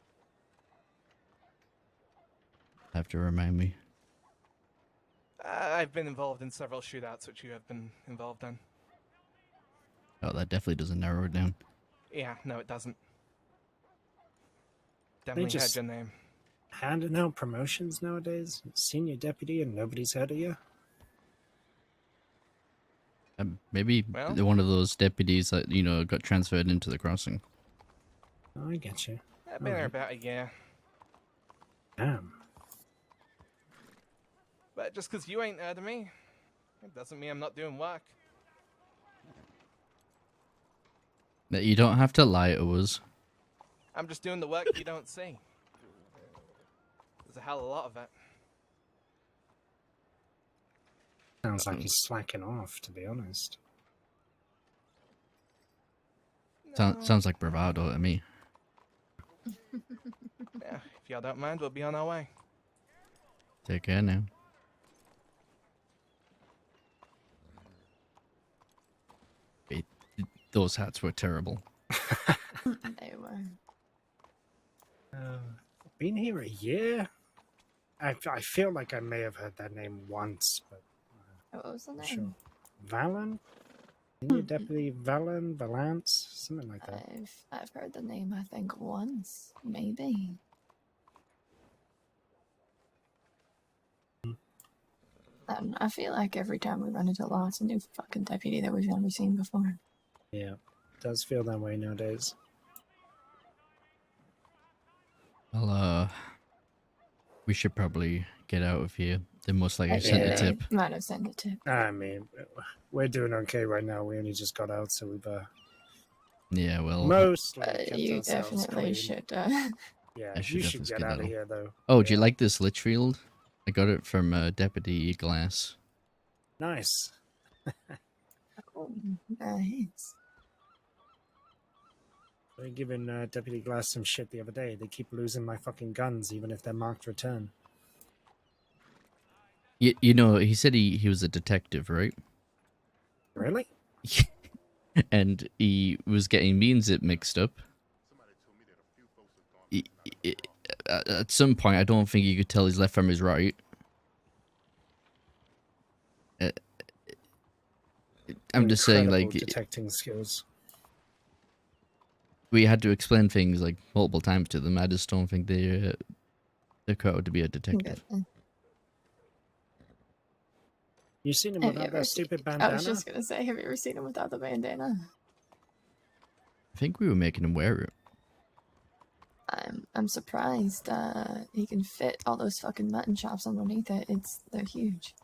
Have to remind me. I've been involved in several shootouts which you have been involved in. Oh, that definitely doesn't narrow it down. Yeah, no, it doesn't. They Definitely had just your name. handing out promotions nowadays. Senior deputy and nobody's heard of you. Maybe Well? one of those deputies that, you know, got transferred into the crossing. Oh, I get you. I've been there Alright. about a year. Damn. But just because you ain't heard of me, it doesn't mean I'm not doing work. That you don't have to lie to us. I'm just doing the work you don't see. There's a hell of a lot of it. Sounds like he's slacking off, to be honest. No. Sounds like bravado to me. Yeah, if y'all don't mind, we'll be on our way. Take care now. Wait, those hats were terrible. They were. Been here a year? I feel like I may have heard that name once, but What was the name? sure. Valen? Senior Deputy Valen? Valance? Something like that. I've heard the name, I think, once, maybe. I feel like every time we run into a law, it's a new fucking deputy that we've never seen before. Yeah, it does feel that way nowadays. Well, we should probably get out of here. They most likely sent a Yeah. tip. Might have sent a tip. I mean, we're doing okay right now. We only just got out, so we've Yeah, well. mostly kept You ourselves definitely clean. should. Yeah, I should you have should this get good out of little- here, though. Oh, do you Yeah. like this Litchfield? I got it from Deputy Glass. Nice. Oh, nice. They're giving Deputy Glass some shit the other day. They keep losing my fucking guns, even if they're marked return. You know, he said he was a detective, right? Really? And he was getting me and Zip mixed up. At some point, I don't think you could tell his left from his right. I'm just saying, Incredible like, detecting skills. we had to explain things like multiple times to them. I just don't think they're cut out to be a detective. Good. You seen him Have you without ever that seen- stupid I bandana? was just gonna say, have you ever seen him without the bandana? I think we were making him wear it. I'm surprised he can fit all those fucking mutton chops underneath it. They're huge.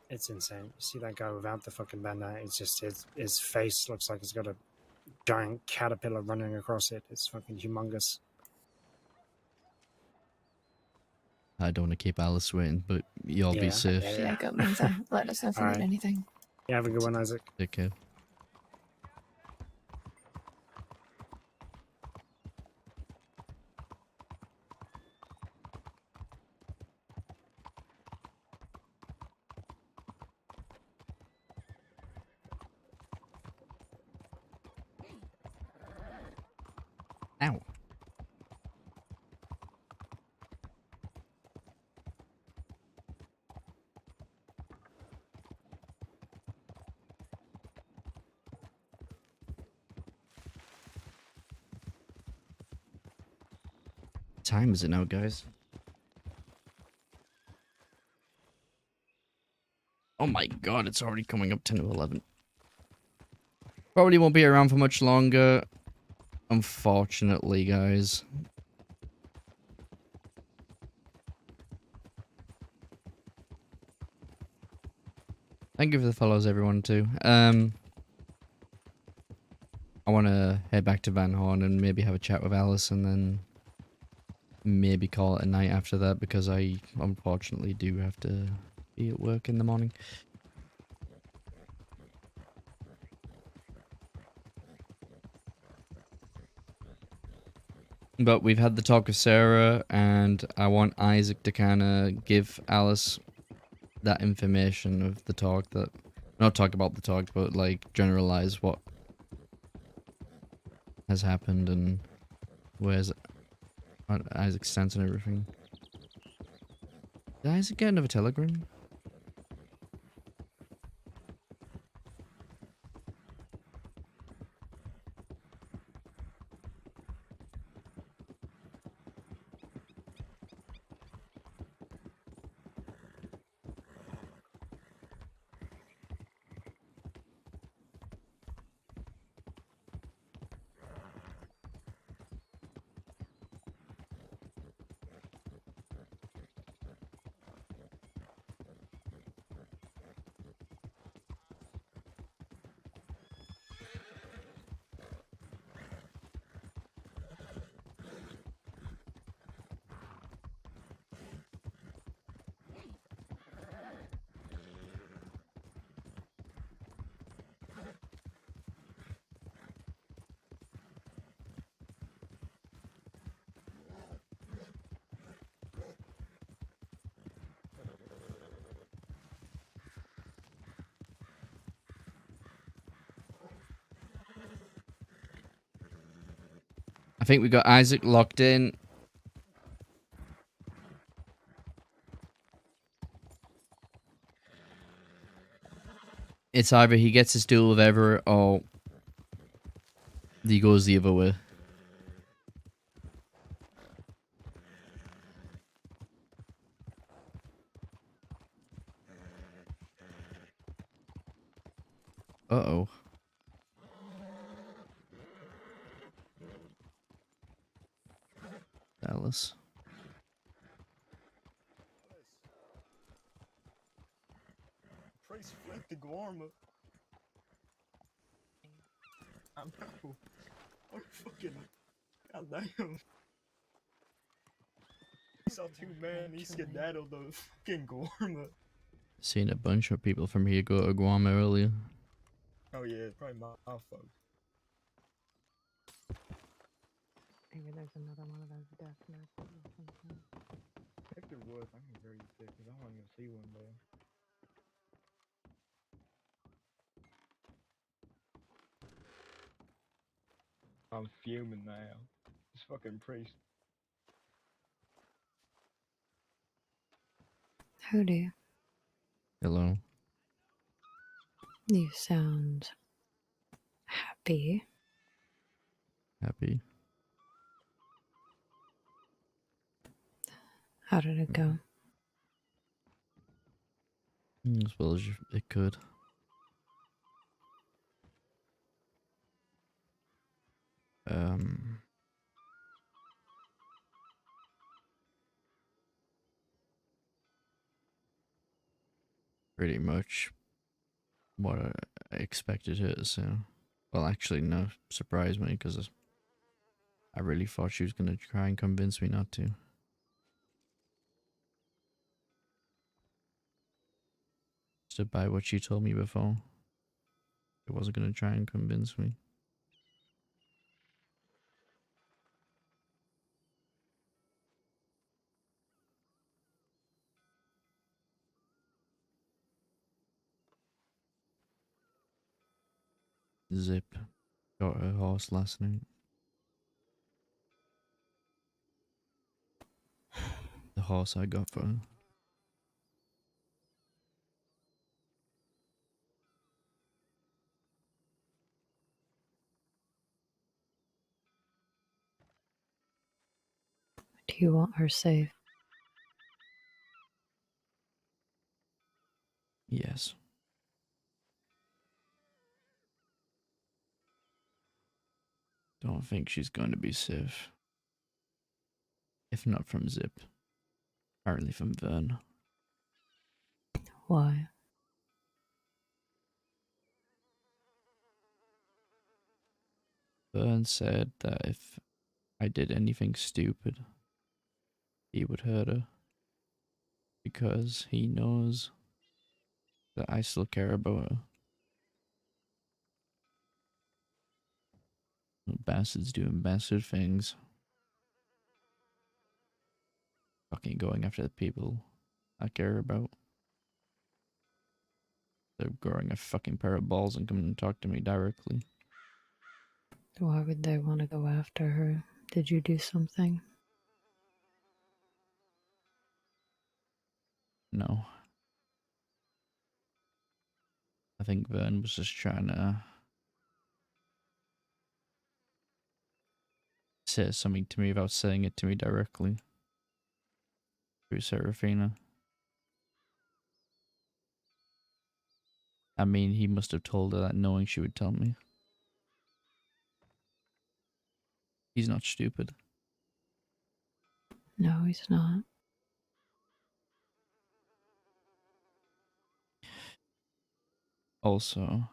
It's insane. You see that guy without the fucking bandana? It's just his face looks like he's got a giant caterpillar running across it. It's fucking humongous. I don't want to keep Alice waiting, but y'all be safe. Yeah, go Mensa. Let us know if you Alright. need anything. Yeah, have a good one, Isaac. Take care. Ow. What time is it now, guys? Oh my god, it's already coming up 10 to 11. Probably won't be around for much longer. Unfortunately, guys. Thank you for the follows, everyone, too. I want to head back to Van Horn and maybe have a chat with Alice and then maybe call it a night after that because I unfortunately do have to be at work in the morning. But we've had the talk with Sarah, and I want Isaac to kind of give Alice that information of the talk that... Not talk about the talk, but like generalize what has happened and where's Isaac's stance and everything. Did Isaac get another telegram? think we got Isaac locked in. It's either he gets his duel with Everett or he goes the other way. Uh-oh. Dallas. Priest flipped the Guarma. I know. What fucking. Goddamn. I saw two men, he skedaddled the fucking Guarma. Seen a bunch of people from here go to Guam earlier. Oh yeah, it's probably my fault. Maybe there's another one of those death nurses or something. If there was, I'm very sick because I want to go see one day. I'm fuming now. This fucking priest. Howdy. Hello. You sound happy. Happy. How did it go? As well as it could. Pretty much what I expected her to say. Well, actually, no, surprised me because I really thought she was going to try and convince me not to. Stood by what she told me before. She wasn't going to try and convince me. Zip got her horse last night. The horse I got for her. Do you want her safe? Yes. Don't think she's going to be safe. If not from Zip. Apparently from Vern. Why? Vern said that if I did anything stupid, he would hurt her. Because he knows that I still care about her. Bastards doing bastard things. Fucking going after the people I care about. They're growing a fucking pair of balls and coming and talk to me directly. Why would they want to go after her? Did you do something? No. I think Vern was just trying to say something to me without saying it to me directly. Through Serafina. I mean, he must have told her that knowing she would tell me. He's not stupid. No, he's not. Also,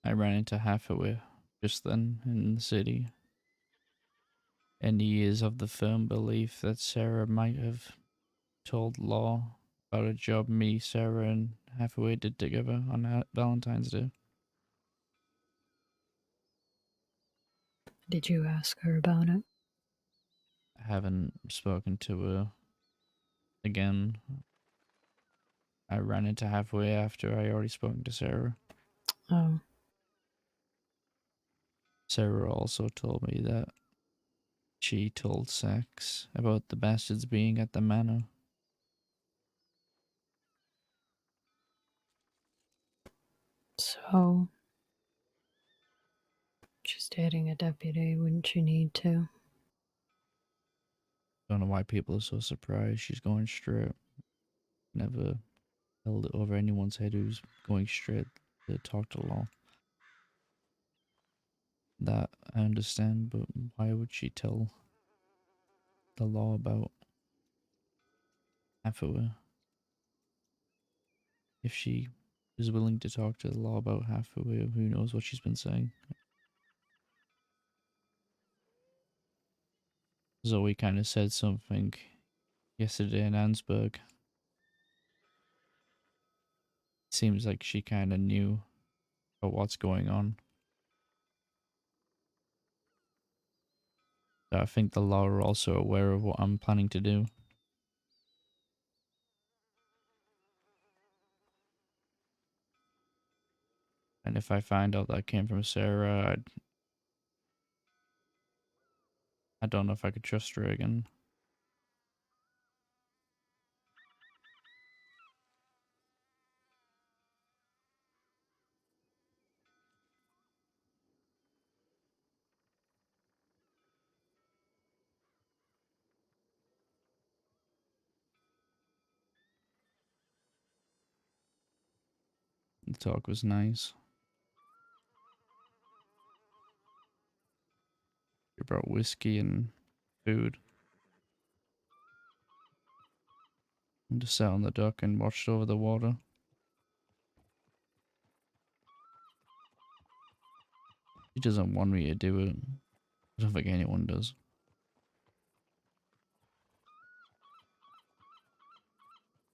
I ran into Hathaway just then in the city. And he is of the firm belief that Sarah might have told Law about a job me, Sarah, and Hathaway did together on Valentine's Day. Did you ask her about it? I haven't spoken to her again. I ran into Hathaway after I already spoken to Sarah. Oh. Sarah also told me that she told Sax about the bastards being at the manor. So, she's dating a deputy, wouldn't she need to? Don't know why people are so surprised. She's going straight. Never held it over anyone's head who's going straight to talk to law. That I understand, but why would she tell the law about half of her? If she is willing to talk to the law about half of her, who knows what she's been saying? Zoe kind of said something yesterday in Ansburg. Seems like she kind of knew about what's going on. So I think the law are also aware of what I'm planning to do. And if I find out that came from Sarah, I don't know if I could trust her again. The talk was nice. We brought whiskey and food. And just sat on the dock and watched over the water. She doesn't want me to do it. I don't think anyone does.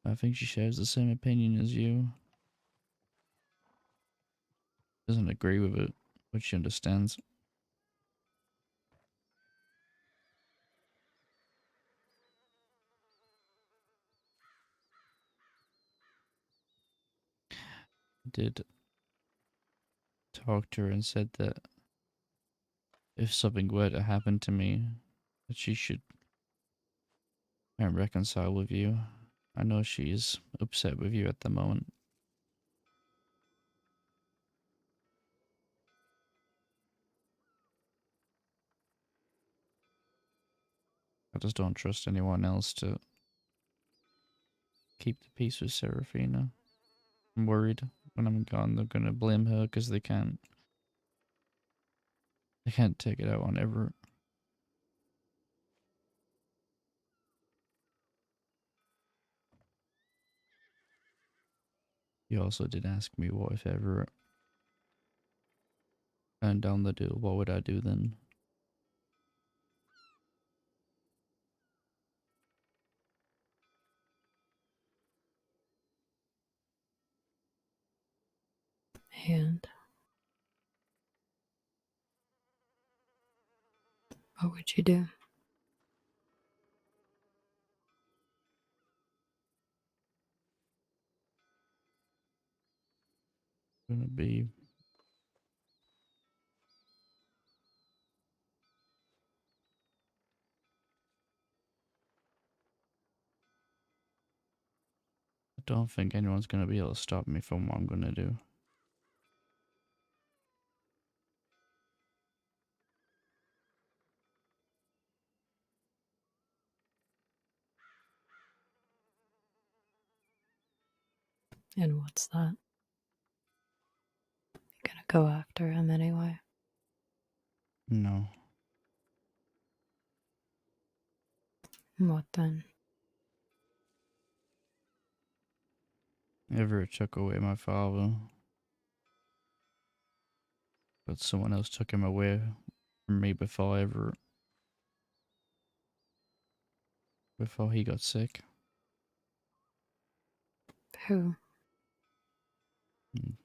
I think she shares the same opinion as you. Doesn't agree with it, but she understands. Did talk to her and said that if something were to happen to me, that she should try and reconcile with you. I know she's upset with you at the moment. I just don't trust anyone else to keep the peace with Serafina. I'm worried when I'm gone they're gonna blame her because they can't take it out on Everett. He also did ask me what if Everett turned down the deal, what would I do then? And what would you do? Gonna be I don't think anyone's gonna be able to stop me from what I'm gonna do. And what's that? You're gonna go after him anyway. No. What then? Everett took away my father. But someone else took him away from me before Everett. Before he got sick. Who?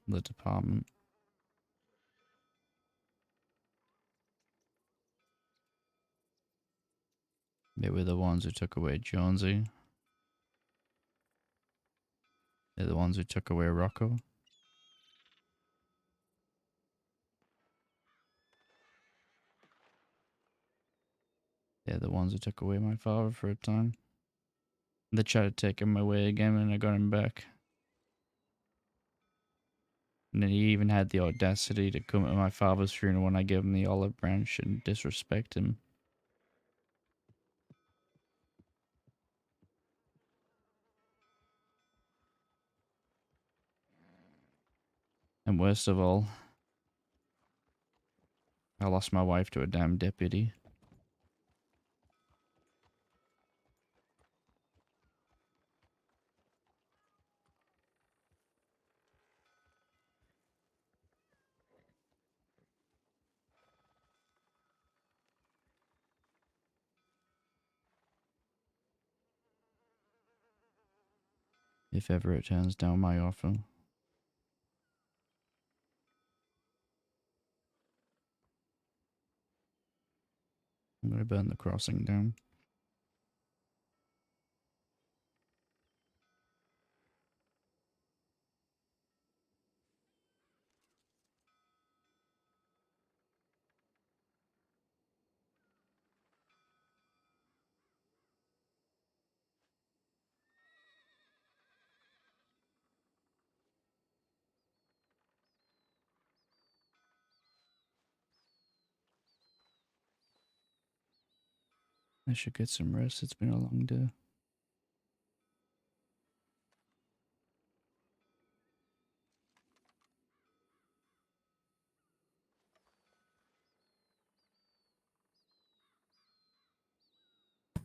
The department. They were the ones who took away Jonesy. They're the ones who took away Rocco. They're the ones who took away my father for a time. They tried to take him away again and I got him back. And then he even had the audacity to come to my father's funeral when I gave him the olive branch and disrespect him. And worst of all, I lost my wife to a damn deputy. If ever it turns down my offer. I'm gonna burn the crossing down. I should get some rest. It's been a long day.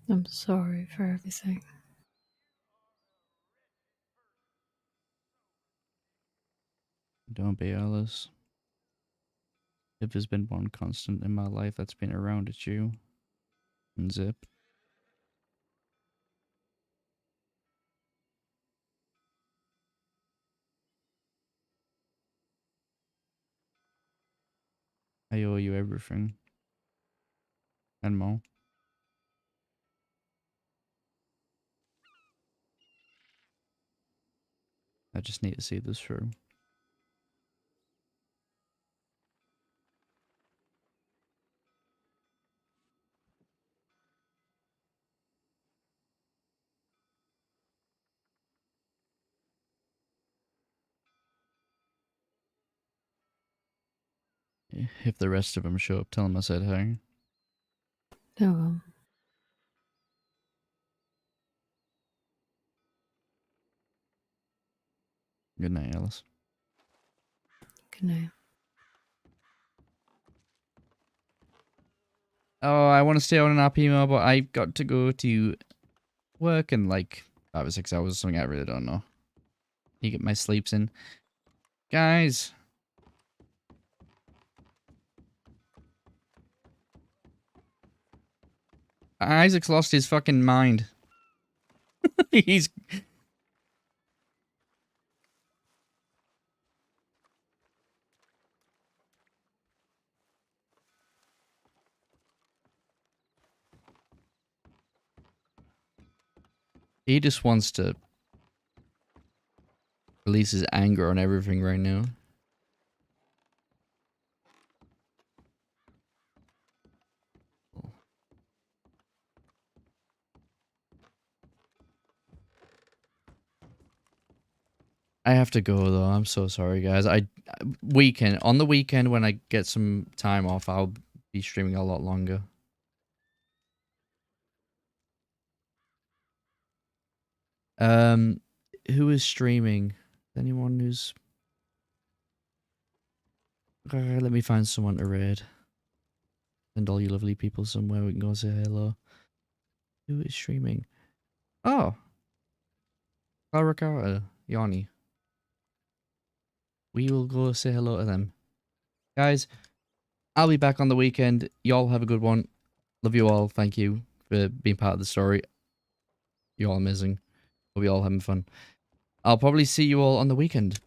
I'm sorry for everything. Don't be, Alice. If there's been one constant in my life that's been around, it's you. And Zip. I owe you everything. And more. I just need to see this through. If the rest of them show up, tell them I said hi. Oh, Good night, Alice. good night. Oh, I want to stay on an RP more, but I've got to go to work in like 5 or 6 hours or something. I really don't know. You get my sleeps in. Guys. Isaac's lost his fucking mind. He's... He just wants to release his anger on everything right now. I have to go though. I'm so sorry, guys. On the weekend when I get some time off, I'll be streaming a lot longer. Who is streaming? Anyone who's... let me find someone to raid. Send all you lovely people somewhere we can go say hello. Who is streaming? Oh! Clara Carter, Yanni. We will go say hello to them. Guys, I'll be back on the weekend. Y'all have a good one. Love you all. Thank you for being part of the story. You're all amazing. Hope you all having fun. I'll probably see you all on the weekend.